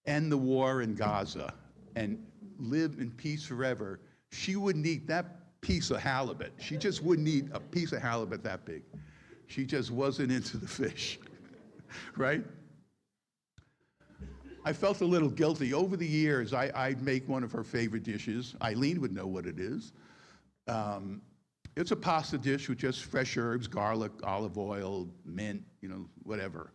end the war in Gaza, and live in peace forever, she wouldn't eat that piece of halibut. She just wouldn't eat a piece of halibut that big. She just wasn't into the fish, right? I felt a little guilty. Over the years, I'd make one of her favorite dishes. Eileen would know what it is. It's a pasta dish with just fresh herbs, garlic, olive oil, mint, whatever.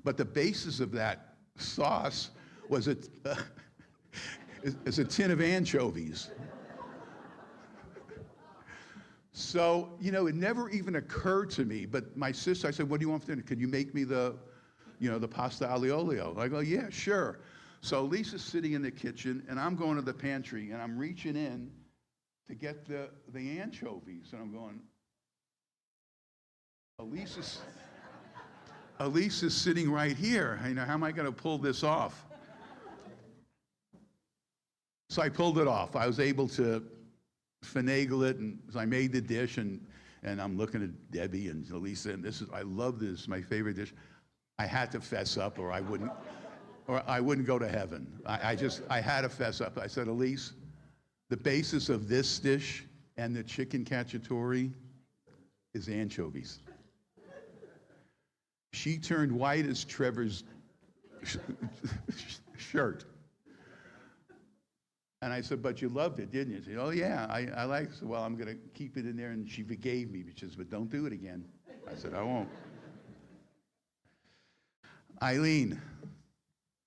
But the basis of that sauce was is a tin of anchovies. So, it never even occurred to me, but my sister, I said, what do you want for dinner? Could you make me the the pasta aglio olio. I go, yeah, sure. So Lisa's sitting in the kitchen, and I'm going to the pantry, and I'm reaching in to get the anchovies, and I'm going, Elise is sitting right here. How am I going to pull this off? So I pulled it off. I was able to finagle it, and so I made the dish, and I'm looking at Debbie and Elisa, and I love this, my favorite dish. I had to fess up, or I wouldn't go to heaven. I had to fess up. I said, Elise, the basis of this dish and the chicken cacciatore is anchovies. She turned white as Trevor's shirt. And I said, but you loved it, didn't you? She said, oh, yeah, I like it. So, well, I'm going to keep it in there. And she forgave me. She says, but don't do it again. I said, I won't. Eileen,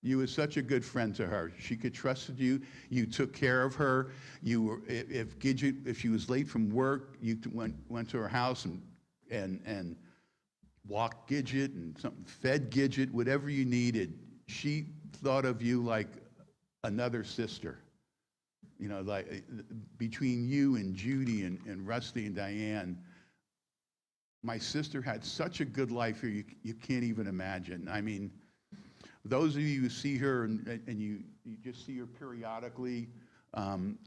you were such a good friend to her. She could trust you. You took care of her. You were, if she was late from work, you went to her house and walked Gidget and something, fed Gidget, whatever you needed. She thought of you like another sister. Like between you and Judy and Rusty and Diane, my sister had such a good life here, you can't even imagine. I mean, those of you who see her and you just see her periodically,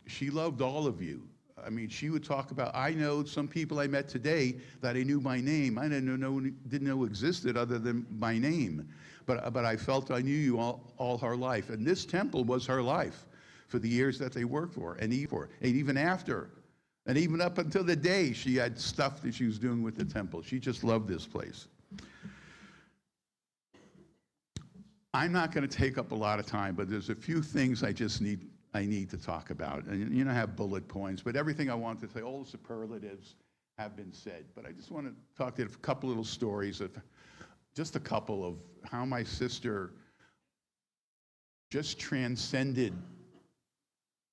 she loved all of you. I mean, she would talk about, I know some people I met today that I knew by name. I didn't know existed other than my name. But I felt I knew you all her life. And this temple was her life for the years that they worked for, and even after. And even up until the day she had stuff that she was doing with the temple. She just loved this place. I'm not going to take up a lot of time, but there's a few things I need to talk about. And I have bullet points, but everything I want to say, all the superlatives have been said. But I just want to talk to you a couple little stories of just a couple of how my sister just transcended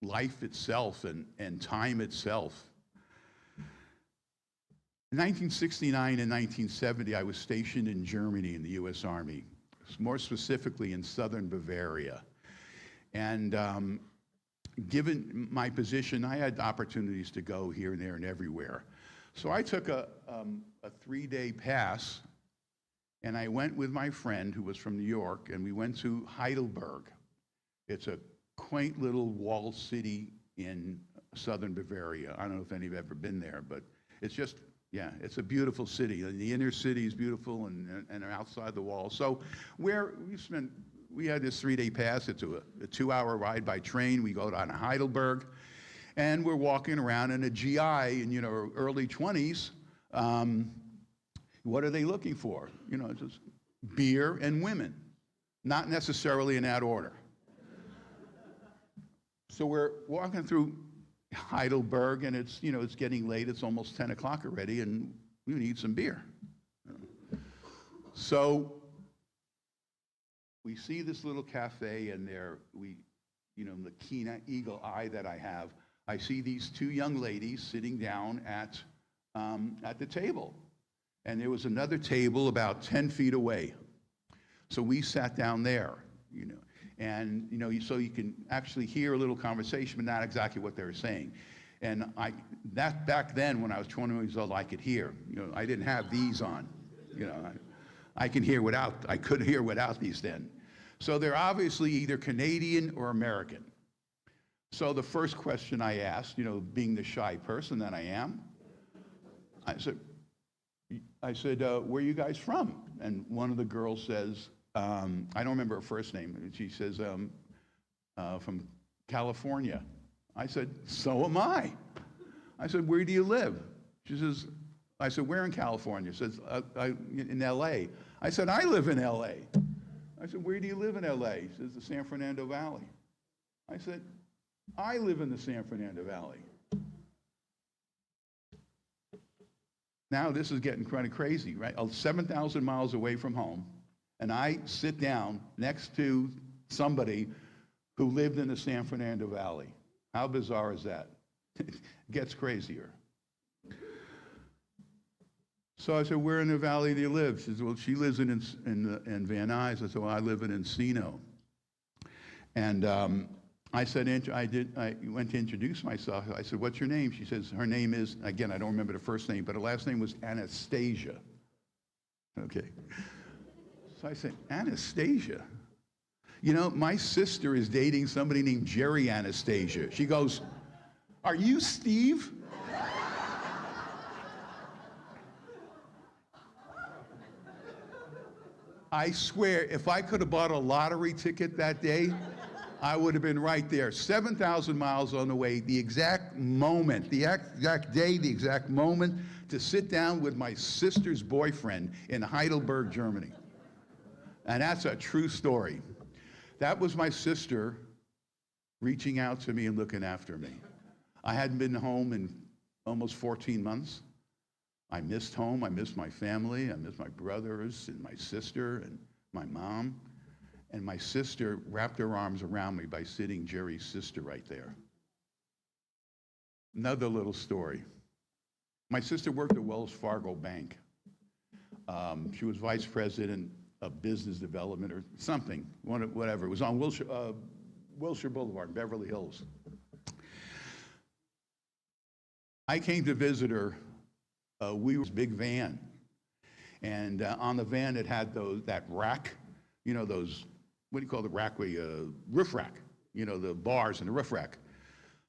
life itself and time itself. In 1969 and 1970, I was stationed in Germany in the U.S. Army, more specifically in southern Bavaria. And given my position, I had opportunities to go here and there and everywhere. So I took a 3-day pass, and I went with my friend who was from New York, and we went to Heidelberg. It's a quaint little walled city in southern Bavaria. I don't know if any of you have ever been there, but it's just, yeah, it's a beautiful city. And the inner city is beautiful and outside the wall. So we had this 3-day pass. It's a 2-hour ride by train. We go down to Heidelberg, and we're walking around in a GI in, early 20s. What are they looking for? Just beer and women, not necessarily in that order. So we're walking through Heidelberg, and it's getting late. It's almost 10 o'clock already, and we need some beer. So we see this little cafe, and the keen eagle eye that I have, I see these 2 young ladies sitting down at the table, and there was another table about 10 feet away. So we sat down there, and so you can actually hear a little conversation, but not exactly what they were saying. And that back then, when I was 20 years old, I could hear. I didn't have these on. I could hear without these then. So they're obviously either Canadian or American. So the first question I asked, being the shy person that I am, I said, where are you guys from? And one of the girls says, I don't remember her first name. She says, from California. I said, so am I. I said, where do you live? She says, I said, where in California? She says, in L.A. I said, I live in L.A. I said, where do you live in L.A.? She says, the San Fernando Valley. I said, I live in the San Fernando Valley. Now this is getting kind of crazy, right? 7,000 miles away from home, and I sit down next to somebody who lived in the San Fernando Valley. How bizarre is that? It gets crazier. So I said, where in the valley do you live? She said, well, she lives in Van Nuys. I said, well, I live in Encino. And I said, I went to introduce myself. I said, what's your name? She says, her name is, again, I don't remember the first name, but her last name was Anastasia. Okay. So I said, Anastasia? You know, my sister is dating somebody named Jerry Anastasia. She goes, are you Steve? I swear, if I could have bought a lottery ticket that day, I would have been right there. 7,000 miles on the way, the exact moment, the exact day, the exact moment to sit down with my sister's boyfriend in Heidelberg, Germany. And that's a true story. That was my sister reaching out to me and looking after me. I hadn't been home in almost 14 months. I missed home, I missed my family, I missed my brothers and my sister and my mom. And my sister wrapped her arms around me by sitting Jerry's sister right there. Another little story. My sister worked at Wells Fargo Bank. She was vice president of business development or something, whatever. It was on Wilshire Boulevard in Beverly Hills. I came to visit her. We were in a big van, and on the van it had that rack, you know, those, what do you call the rack? Roof rack, you know, the bars and the roof rack.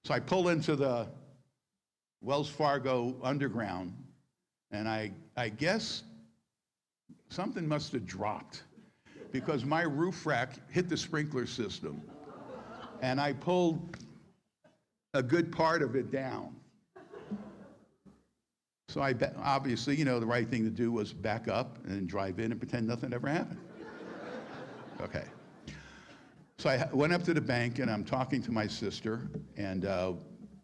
So I pull into the Wells Fargo underground, and I guess something must have dropped because my roof rack hit the sprinkler system, and I pulled a good part of it down. So obviously, you know, the right thing to do was back up and drive in and pretend nothing ever happened. Okay. So I went up to the bank, and I'm talking to my sister, and,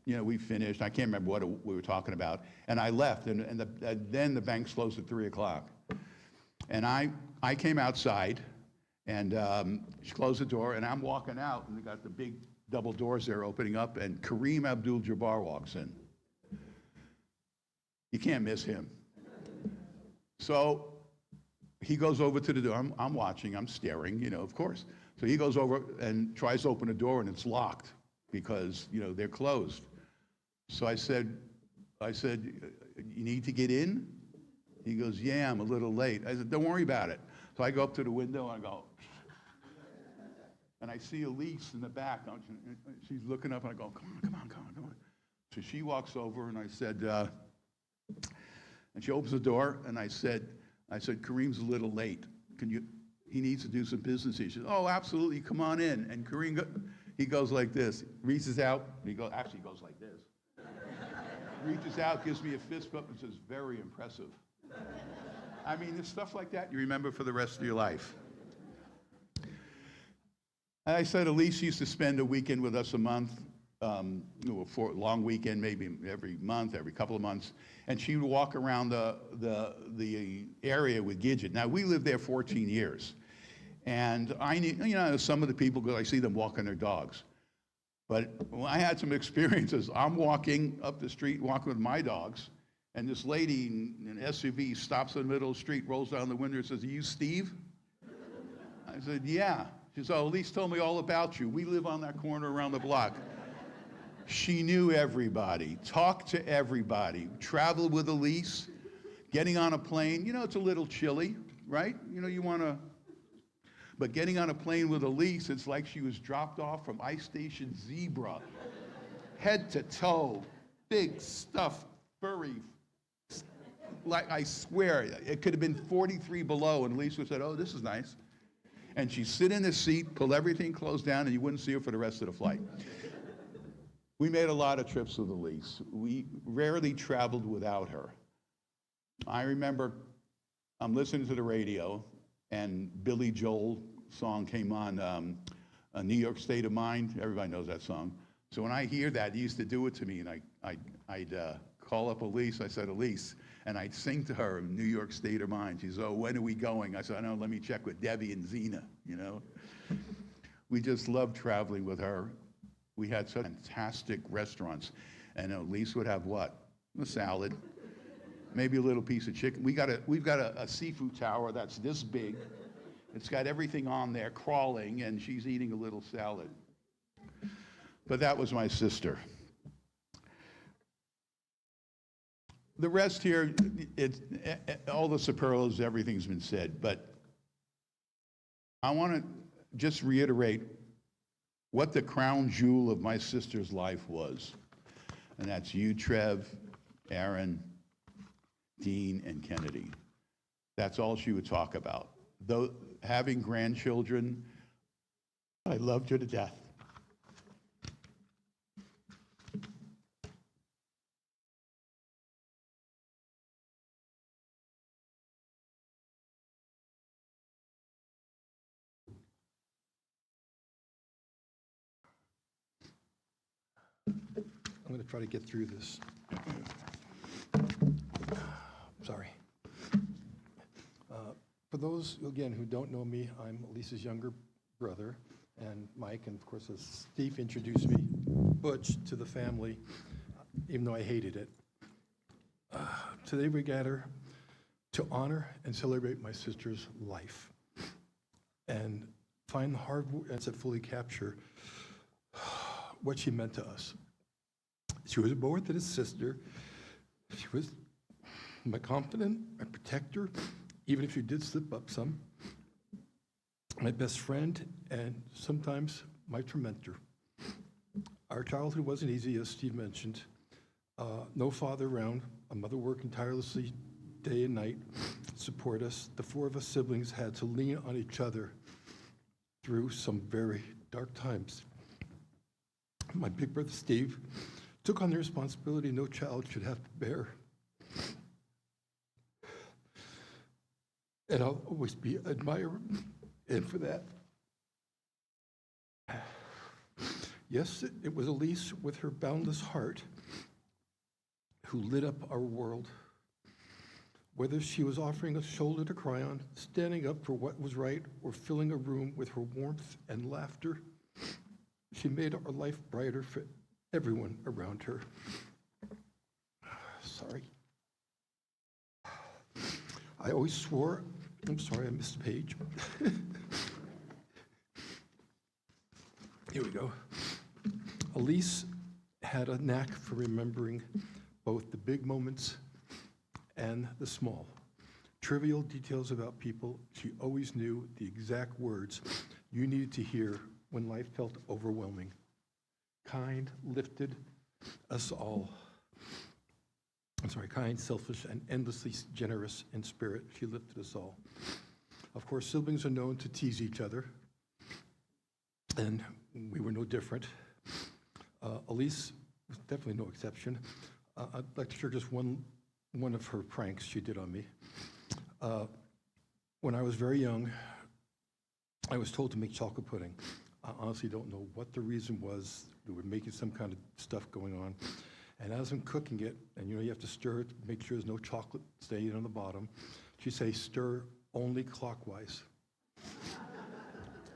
you know, we finished. I can't remember what we were talking about. And I left, and then the bank closed at 3 o'clock. And I came outside, and she closed the door, and I'm walking out, and they got the big double doors there opening up, and Kareem Abdul-Jabbar walks in. You can't miss him. So he goes over to the door. I'm watching, I'm staring, you know, of course. So he goes over and tries to open the door, and it's locked because, you know, they're closed. So I said, you need to get in? He goes, yeah, I'm a little late. I said, don't worry about it. So I go up to the window, and I go, and I see Elise in the back. She's looking up, and I go, come on. So she walks over, and I said, and she opens the door, and I said, Kareem's a little late. He needs to do some business. She says, oh, absolutely, come on in. And Kareem, he goes like this, reaches out, he goes like this. Reaches out, gives me a fist bump, and says, very impressive. I mean, there's stuff like that you remember for the rest of your life. And I said, Elise used to spend a weekend with us a month. For a long weekend, maybe every month, every couple of months, and she would walk around the area with Gidget. Now, we lived there 14 years, and I knew, you know, some of the people, because I see them walking their dogs. But I had some experiences. I'm walking up the street, walking with my dogs, and this lady in an SUV stops in the middle of the street, rolls down the window, and says, are you Steve? I said, yeah. She said, oh, Elise told me all about you. We live on that corner around the block. She knew everybody, talked to everybody, traveled with Elise, getting on a plane. You know, it's a little chilly, right? You know, but getting on a plane with Elise, it's like she was dropped off from Ice Station Zebra, head to toe, big stuff, furry. Like, I swear, it could have been 43 below, and Elise would have said, oh, this is nice. And she'd sit in the seat, pull everything closed down, and you wouldn't see her for the rest of the flight. We made a lot of trips with Elise. We rarely traveled without her. I remember I'm listening to the radio, and Billy Joel song came on, A New York State of Mind. Everybody knows that song. So when I hear that, he used to do it to me, and I'd call up Elise. I said, Elise, and I'd sing to her, New York State of Mind. She said, oh, when are we going? I said, I know, let me check with Debbie and Zena, you know. We just loved traveling with her. We had such fantastic restaurants. And Elise would have what? A salad. maybe a little piece of chicken. We've got a seafood tower that's this big. It's got everything on there crawling, and she's eating a little salad. But that was my sister. The rest here, all the superlatives, everything's been said, but I want to just reiterate what the crown jewel of my sister's life was. And that's you, Trev, Aaron, Dean, and Kennedy. That's all she would talk about. Though having grandchildren, I loved her to death. I'm going to try to get through this. Sorry. For those, again, who don't know me, I'm Elise's younger brother, and Mike, and of course, as Steve introduced me, Butch, to the family, even though I hated it. Today we gather to honor and celebrate my sister's life and find the hard words that fully capture what she meant to us. She was more than a sister. She was my confidant, my protector, even if she did slip up some, my best friend, and sometimes my tormentor. Our childhood wasn't easy, as Steve mentioned. No father around, a mother working tirelessly day and night to support us. The four of us siblings had to lean on each other through some very dark times. My big brother Steve took on the responsibility no child should have to bear. And I'll always be admired, and for that. Yes, it was Elise with her boundless heart who lit up our world. Whether she was offering a shoulder to cry on, standing up for what was right, or filling a room with her warmth and laughter, she made our life brighter for everyone around her. Sorry. I always swore, I'm sorry, I missed a page. Here we go. Elise had a knack for remembering both the big moments and the small. Trivial details about people, she always knew the exact words you needed to hear when life felt overwhelming. Kind, lifted us all. Kind, selfish, and endlessly generous in spirit. She lifted us all. Of course, siblings are known to tease each other, and we were no different. Elise was definitely no exception. I'd like to share just one of her pranks she did on me. When I was very young, I was told to make chocolate pudding. I honestly don't know what the reason was. We were making some kind of stuff going on. And as I'm cooking it, and you have to stir it, make sure there's no chocolate staying on the bottom, she'd say, stir only clockwise.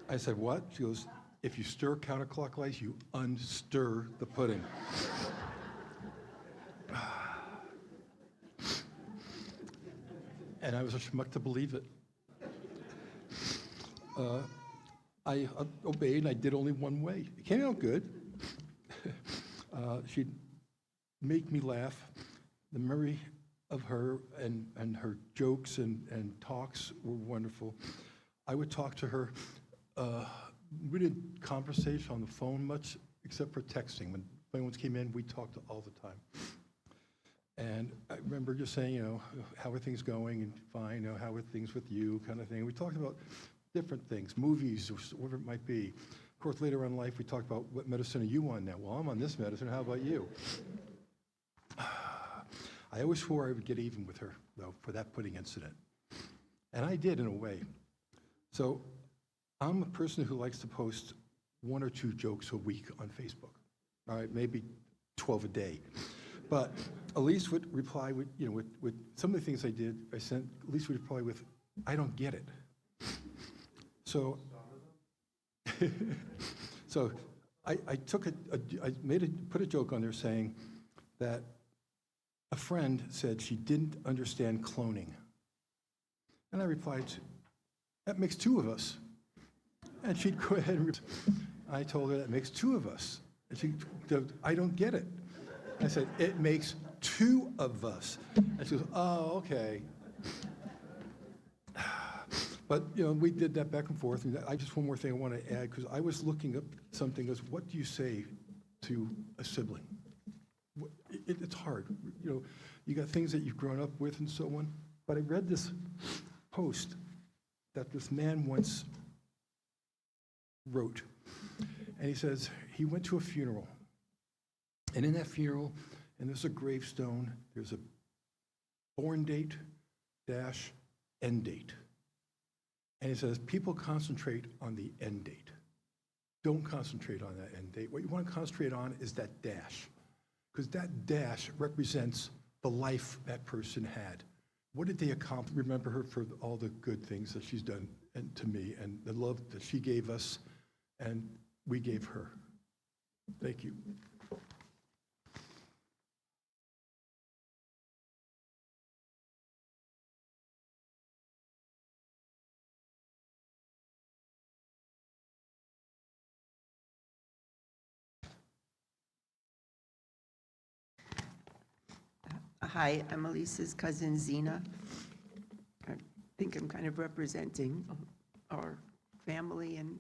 I said, what? She goes, if you stir counterclockwise, you unstir the pudding. And I was a schmuck to believe it. I obeyed, and I did only one way. It came out good. She'd make me laugh. The memory of her and her jokes and talks were wonderful. I would talk to her. We didn't conversate on the phone much, except for texting. When phones came in, we talked all the time. And I remember just saying, how are things going? And fine, how are things with you, kind of thing. We talked about different things, movies, or whatever it might be. Of course, later on in life, we talked about what medicine are you on now? Well, I'm on this medicine. How about you? I always swore I would get even with her, though, for that pudding incident. And I did, in a way. So I'm a person who likes to post 1 or 2 jokes a week on Facebook. All right, maybe 12 a day. But Elise would reply with some of the things I did, Elise would reply with, I don't get it. So, I took put a joke on there saying that a friend said she didn't understand cloning. And I replied, that makes two of us. And she'd go ahead and I told her that makes two of us. And she goes, I don't get it. I said, it makes two of us. And she goes, oh, okay. But, you know, we did that back and forth. And I just, one more thing I want to add, because I was looking up something as, what do you say to a sibling? It's hard. You know, you got things that you've grown up with and so on. But I read this post that this man once wrote. And he says he went to a funeral. And in that funeral, and there's a gravestone, there's a born date dash end date. And he says, people concentrate on the end date. Don't concentrate on that end date. What you want to concentrate on is that dash, because that dash represents the life that person had. What did they accomplish? Remember her for all the good things that she's done and to me, and the love that she gave us and we gave her. Thank you. Hi, I'm Elise's cousin Zena. I think I'm kind of representing our family and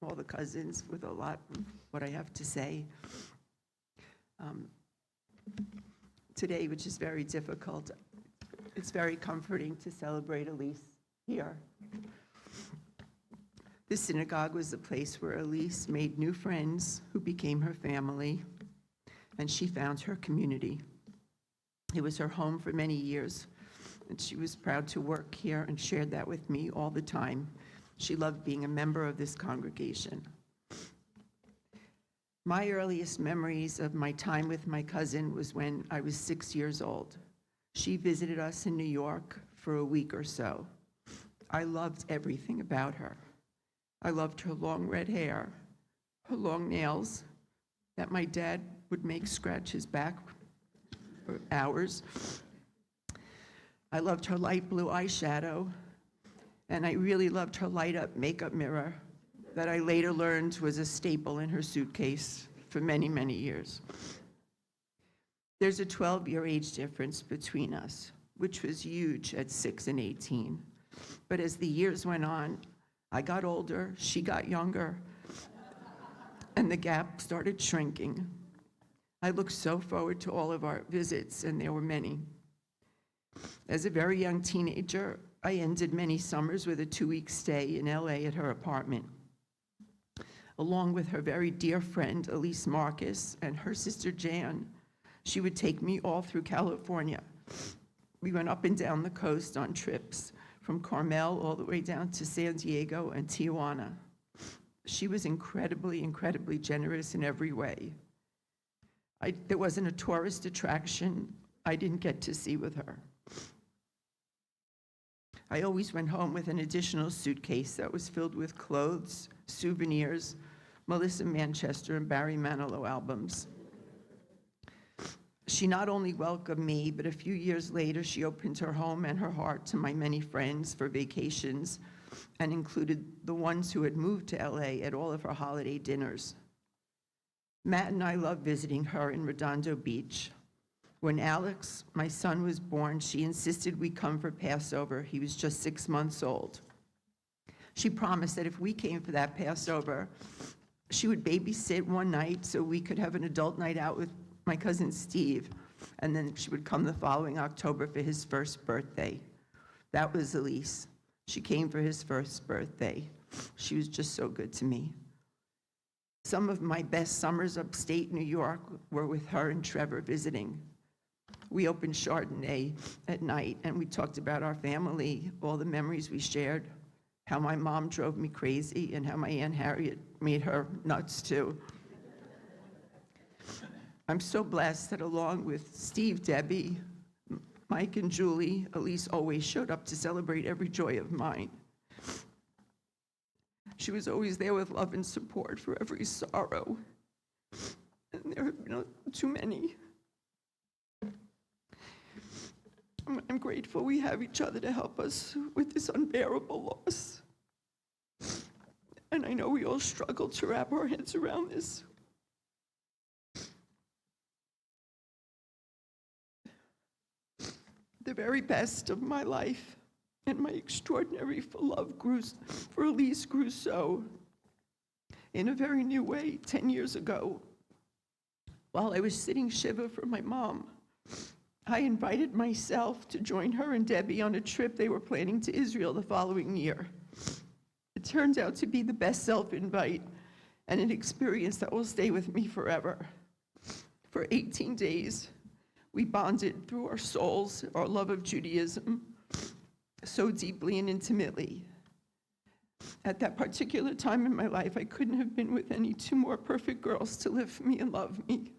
all the cousins with a lot of what I have to say. Today, which is very difficult, it's very comforting to celebrate Elise here. The synagogue was the place where Elise made new friends who became her family, and she found her community. It was her home for many years, and she was proud to work here and shared that with me all the time. She loved being a member of this congregation. My earliest memories of my time with my cousin was when I was 6 years old. She visited us in New York for a week or so. I loved everything about her. I loved her long red hair, her long nails that my dad would make scratch his back for hours. I loved her light blue eyeshadow, and I really loved her light up makeup mirror that I later learned was a staple in her suitcase for many, many years. There's a 12-year age difference between us, which was huge at 6 and 18. But as the years went on, I got older, she got younger, and the gap started shrinking. I looked so forward to all of our visits, and there were many. As a very young teenager, I ended many summers with a 2-week stay in LA at her apartment. Along with her very dear friend, Elise Marcus, and her sister Jan, she would take me all through California. We went up and down the coast on trips, from Carmel all the way down to San Diego and Tijuana. She was incredibly, incredibly generous in every way. There wasn't a tourist attraction I didn't get to see with her. I always went home with an additional suitcase that was filled with clothes, souvenirs, Melissa Manchester and Barry Manilow albums. She not only welcomed me, but a few years later, she opened her home and her heart to my many friends for vacations and included the ones who had moved to LA at all of her holiday dinners. Matt and I loved visiting her in Redondo Beach. When Alex, my son, was born, she insisted we come for Passover. He was just 6 months old. She promised that if we came for that Passover, she would babysit one night so we could have an adult night out with my cousin Steve, and then she would come the following October for his first birthday. That was Elise. She came for his first birthday. She was just so good to me. Some of my best summers upstate New York were with her and Trevor visiting. We opened Chardonnay at night, and we talked about our family, all the memories we shared, how my mom drove me crazy, and how my Aunt Harriet made her nuts too. I'm so blessed that along with Steve, Debbie, Mike, and Julie, Elise always showed up to celebrate every joy of mine. She was always there with love and support for every sorrow, and there have been too many. I'm grateful we have each other to help us with this unbearable loss. And I know we all struggle to wrap our heads around this. The very best of my life and my extraordinary love for Elise grew so in a very new way 10 years ago. While I was sitting Shiva for my mom, I invited myself to join her and Debbie on a trip they were planning to Israel the following year. It turned out to be the best self-invite and an experience that will stay with me forever. For 18 days, we bonded through our souls, our love of Judaism, so deeply and intimately. At that particular time in my life, I couldn't have been with any two more perfect girls to live me and love me.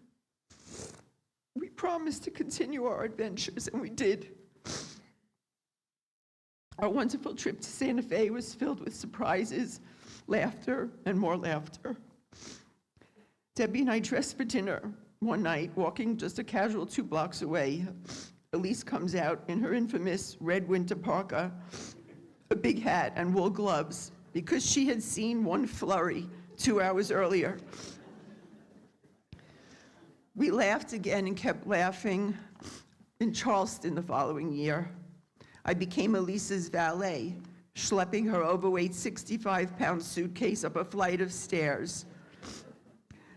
We promised to continue our adventures, and we did. Our wonderful trip to Santa Fe was filled with surprises, laughter, and more laughter. Debbie and I dressed for dinner one night, walking just a casual 2 blocks away. Elise comes out in her infamous red winter parka, a big hat, and wool gloves, because she had seen one flurry 2 hours earlier. We laughed again and kept laughing in Charleston the following year. I became Elise's valet, schlepping her overweight 65-pound suitcase up a flight of stairs.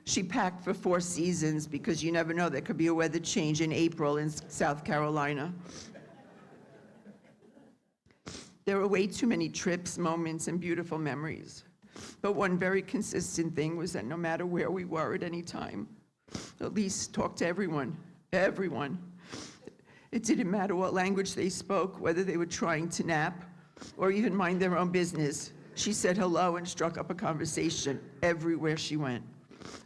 She packed for 4 seasons because you never know, there could be a weather change in April in South Carolina. There were way too many trips, moments, and beautiful memories. But one very consistent thing was that no matter where we were at any time, Elise talked to everyone. It didn't matter what language they spoke, whether they were trying to nap or even mind their own business. She said hello and struck up a conversation everywhere she went.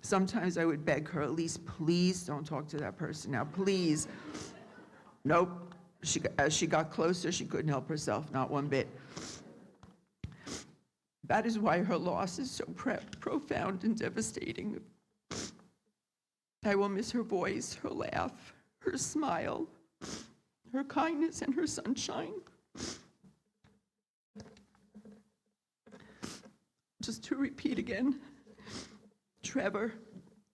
Sometimes I would beg her, Elise, please don't talk to that person now, please. Nope. As she got closer, she couldn't help herself, not one bit. That is why her loss is so profound and devastating. I will miss her voice, her laugh, her smile, her kindness, and her sunshine. Just to repeat again, Trevor,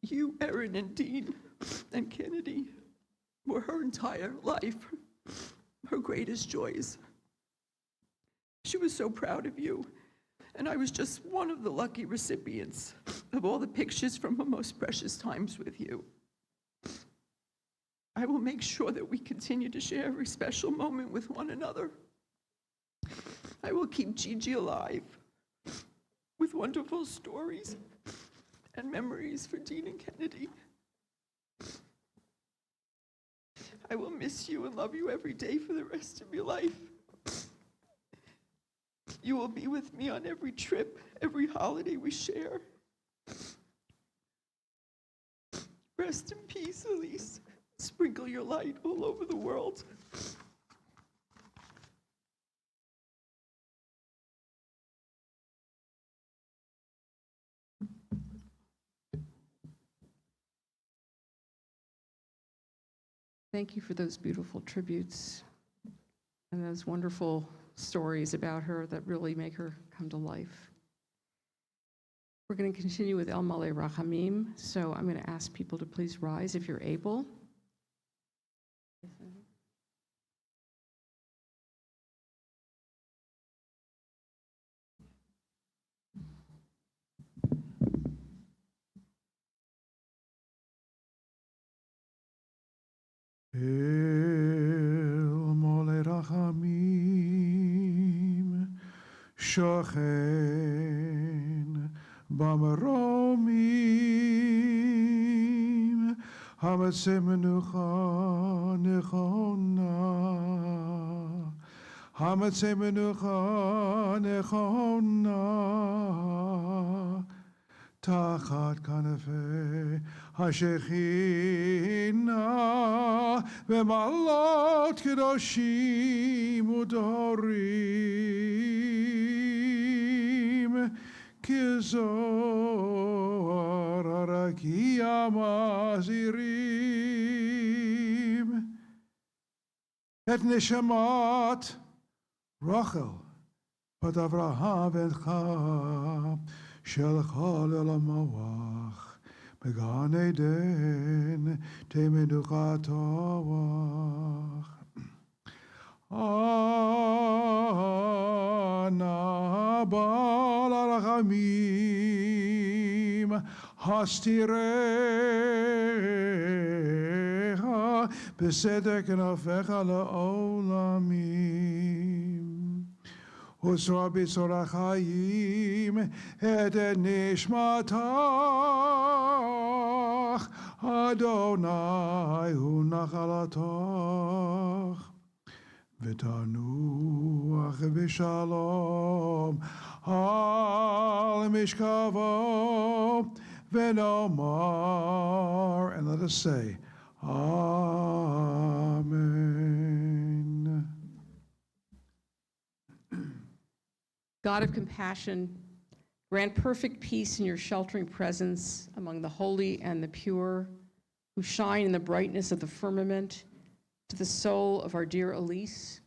you, Erin, and Dean, and Kennedy were her entire life, her greatest joys. She was so proud of you, and I was just one of the lucky recipients of all the pictures from her most precious times with you. I will make sure that we continue to share every special moment with one another. I will keep Gigi alive with wonderful stories and memories for Dean and Kennedy. I will miss you and love you every day for the rest of your life. You will be with me on every trip, every holiday we share. Rest in peace, Elise. Sprinkle your light all over the world. Thank you for those beautiful tributes and those wonderful stories about her that really make her come to life. We're going to continue with El Maleh Rachamim, so I'm going to ask people to please rise if you're able. El Maleh Rachamim Shochen B'maromim Hametzeh Menucha Nechona Hametzeh Menucha Nechona Tachat Kanafei Hashechina V'malot Kedoshim Udorim Kizor Arakia Mazirim את נשמת רחל, בת אברהם בנך, שלחה למוח, בגן עדן תמנוחת רוח. אנא בעל הרחמים, הסתירך בסדר כנפיך לעולמים. וסרה בצור החיים את נשמתך, אדוני הוא נחלתך. ותנוח בשלום על משכבו, ונאמר, and let us say, Amen. God of compassion, grant perfect peace in your sheltering presence among the holy and the pure, who shine in the brightness of the firmament, to the soul of our dear Elise,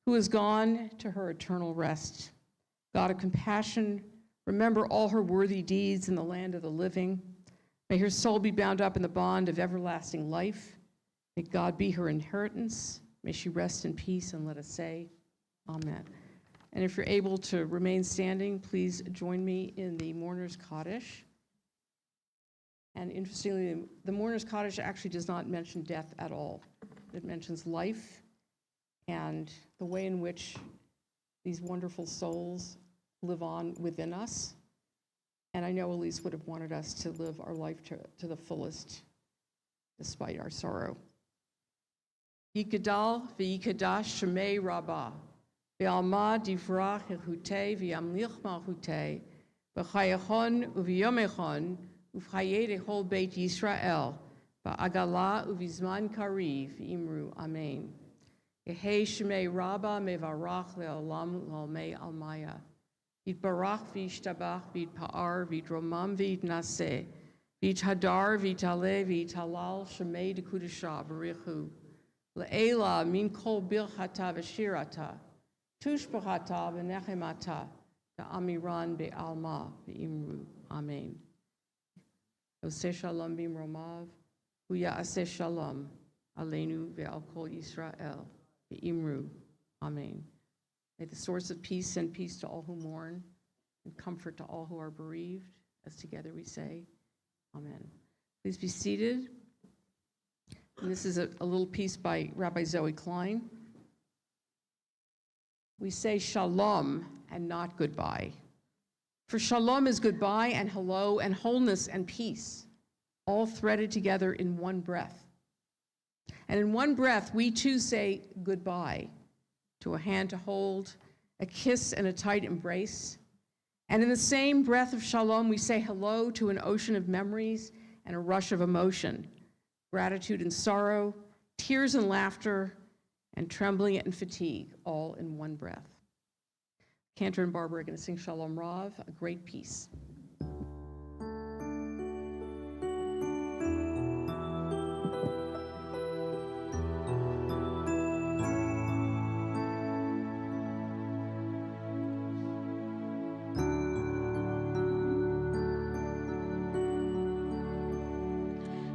who has gone to her eternal rest. God of compassion, remember all her worthy deeds in the land of the living. May her soul be bound up in the bond of everlasting life. May God be her inheritance. May she rest in peace, and let us say, Amen. And if you're able to remain standing, please join me in the mourner's Kaddish. And interestingly, the mourner's Kaddish actually does not mention death at all. It mentions life and the way in which these wonderful souls live on within us. And I know Elise would have wanted us to live our life to the fullest, despite our sorrow. Yikadal v'yikadash shemei rabbah, v'alma divrach echutei v'yamlich malchutei, v'chayachon u'v'yomechon u'v'chayei dechol beit Yisrael, v'agala u'v'zman kariv imru amen. Yehei shemei rabbah mevarach le'olam l'olmei almaya. Yitbarach v'yishtabach v'yitpa'ar v'yitromam v'yitnaseh, v'yithadar v'yitale v'yitalal shemei dekudashah b'richu. Le'ela min kol birchata v'shirata, tushbachata v'nechemata, ve'amiran be'alma ve'imru. Amen. Oseh shalom b'imromav, hu ya'aseh shalom, aleinu ve'al kol Yisrael, ve'imru. Amen. May the source of peace send peace to all who mourn and comfort to all who are bereaved, as together we say, Amen. Please be seated. And this is a little piece by Rabbi Zoe Klein. We say shalom and not goodbye. For shalom is goodbye and hello and wholeness and peace, all threaded together in one breath. And in one breath, we too say goodbye to a hand to hold, a kiss and a tight embrace. And in the same breath of shalom, we say hello to an ocean of memories and a rush of emotion, gratitude and sorrow, tears and laughter, and trembling and fatigue, all in one breath. Cantor and Barbara are going to sing Shalom Rav, a great piece.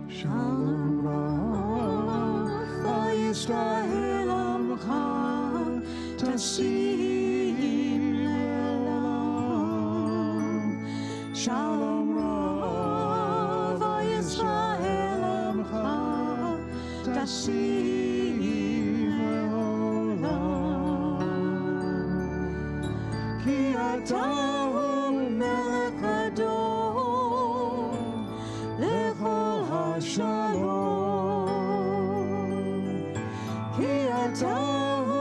Shalom Rav, Yisrael Amcha, Tasim Le'olam. Shalom Rav, Yisrael Amcha, Tasim Le'olam. Ki ata hu melech hador, lechol Shalom, ki ata hu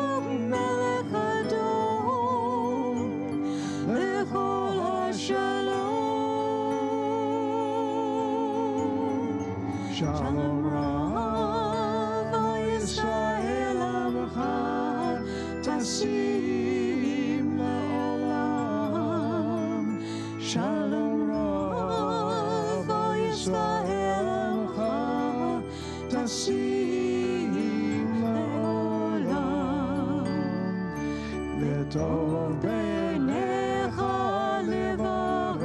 melech hador, lechol hashalom. Shalom Rav, Yisrael Amcha, Tasim Le'olam. Shalom Rav, Yisrael Tasim Le'olam. טוב בעיניך לברך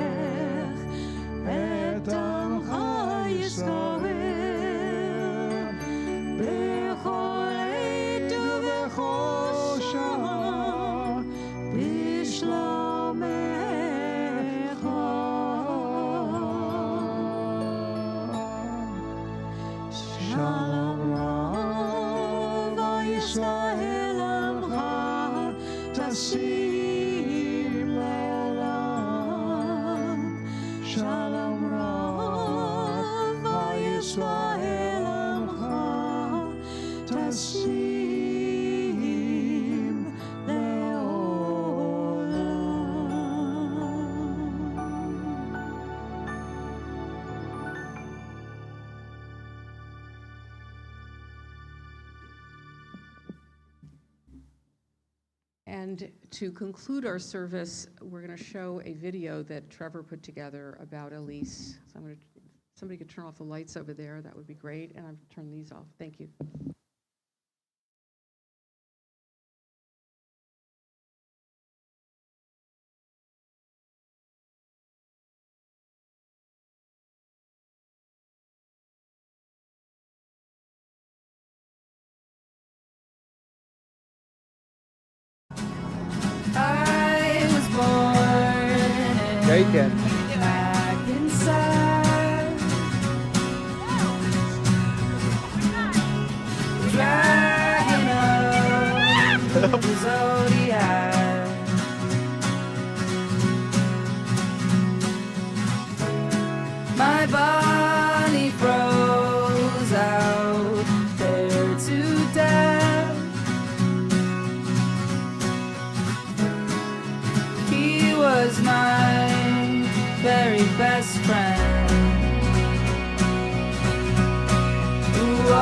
את עמך ישראל בכל עת ובכל שעה בשלומך. שלום רב ישראל עמך תשים לעולם. שלום רב ישראל עמך תשים And to conclude our service, we're going to show a video that Trevor put together about Elise. So I'm going to, somebody could turn off the lights over there, that would be great, and I've turned these off. Thank you. I was born Yeah, you can. back inside, dragging up the zodiac. My body froze out there to death. He was my very best friend. Whoa,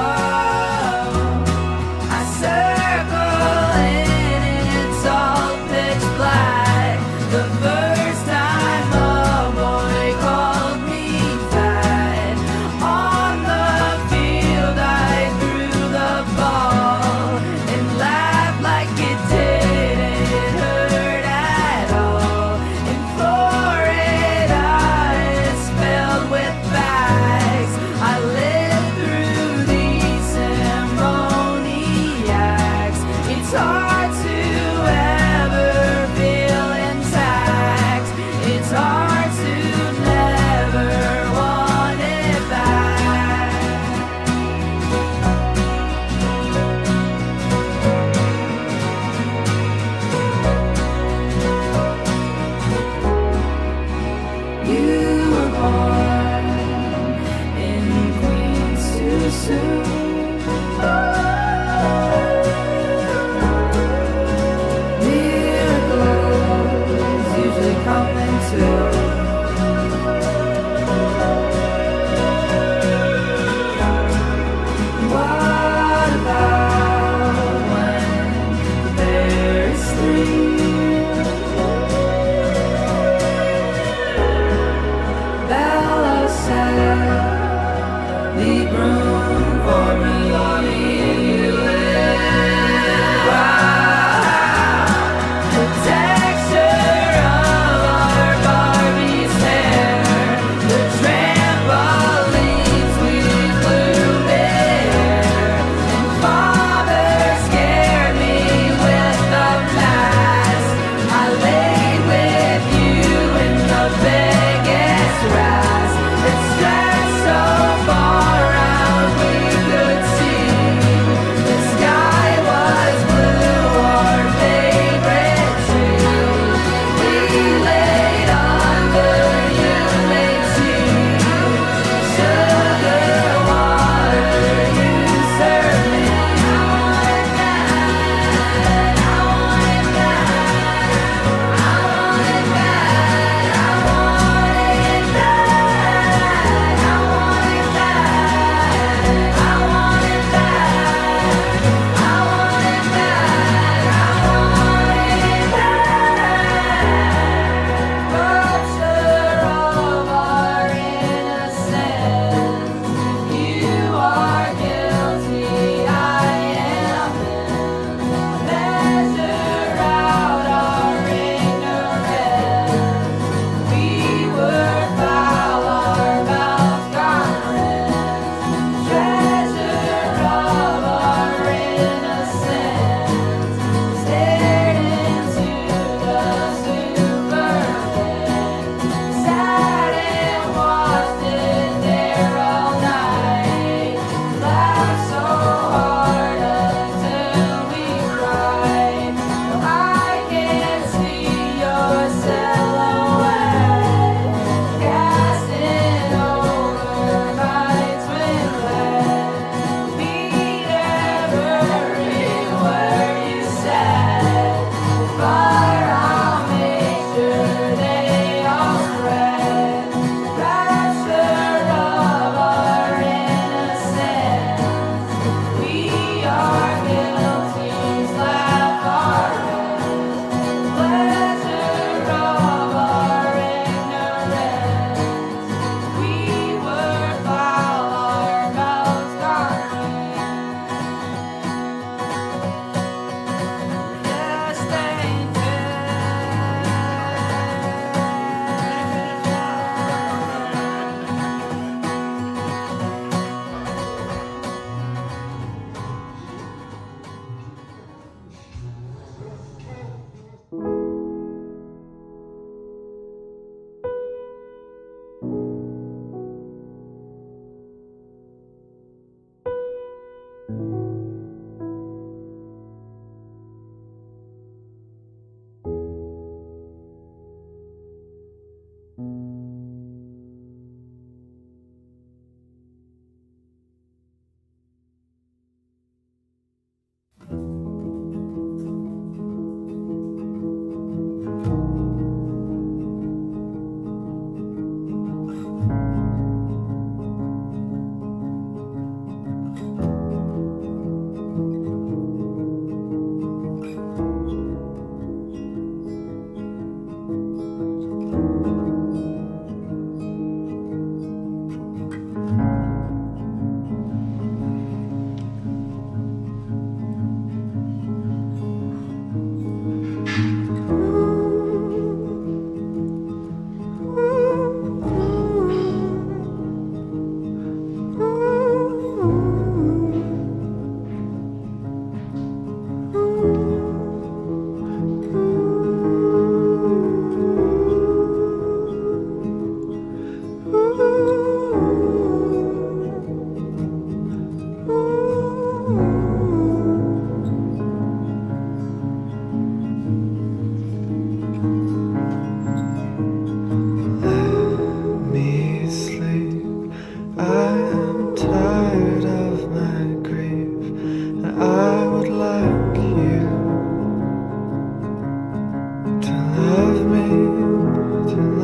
I circle and it's all pitch black. The first time a boy called me fat. On the field I threw the ball and laughed like it didn't hurt at all. In Florida I spent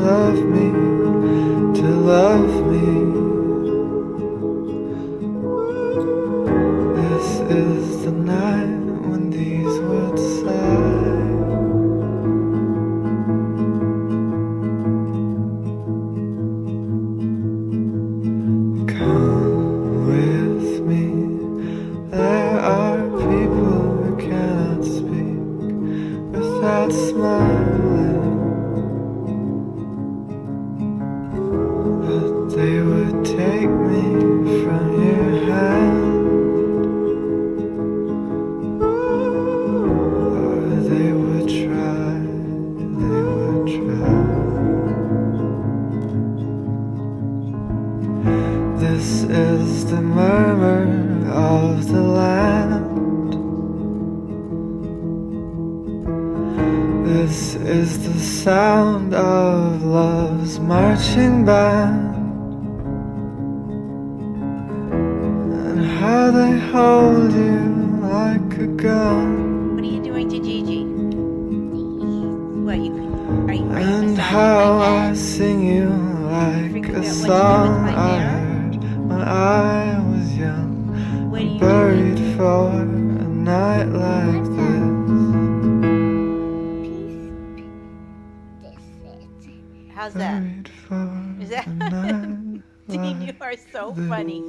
love me, to love me. This is the night when these words sigh. Come with me. There are people who cannot speak without smiling, but they would take me from your hand. They would try, they would try. This is the murmur of the land. This is the sound of love's marching band. And how they hold you like a gun. What are you doing to Gigi? What, are you And massaging how my I head? sing you like Freaking a out what you did with song my I hair? heard when I was young, What are you buried doing? for a night like this. How's that? Buried for Is that? a night Dean, you like are so this. funny.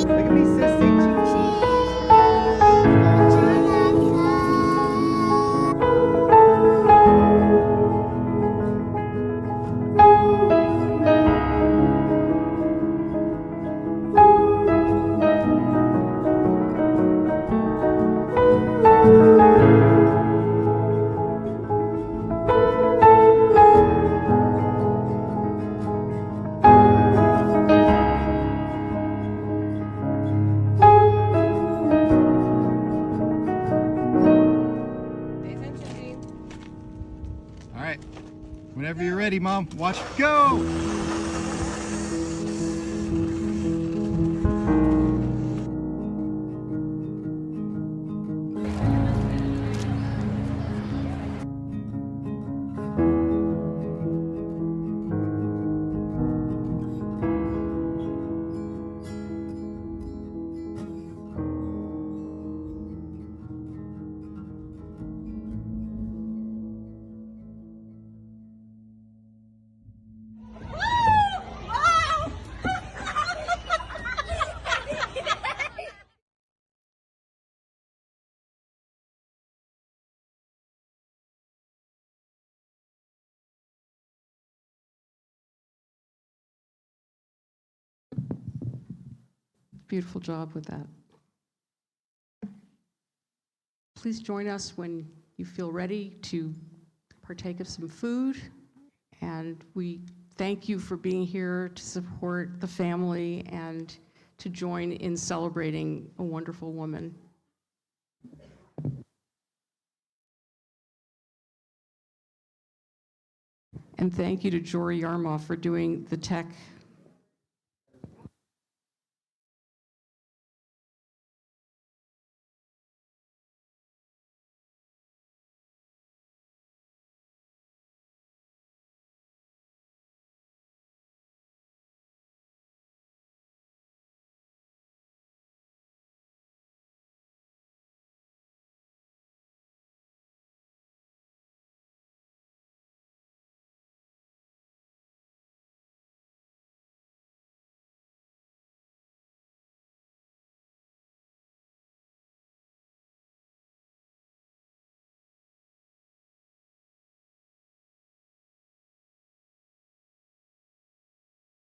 Look at me, sissy. All right. Whenever you're ready, Mom. Watch go! Beautiful job with that. Please join us when you feel ready to partake of some food. And we thank you for being here to support the family and to join in celebrating a wonderful woman. And thank you to Jory Yarmoff for doing the tech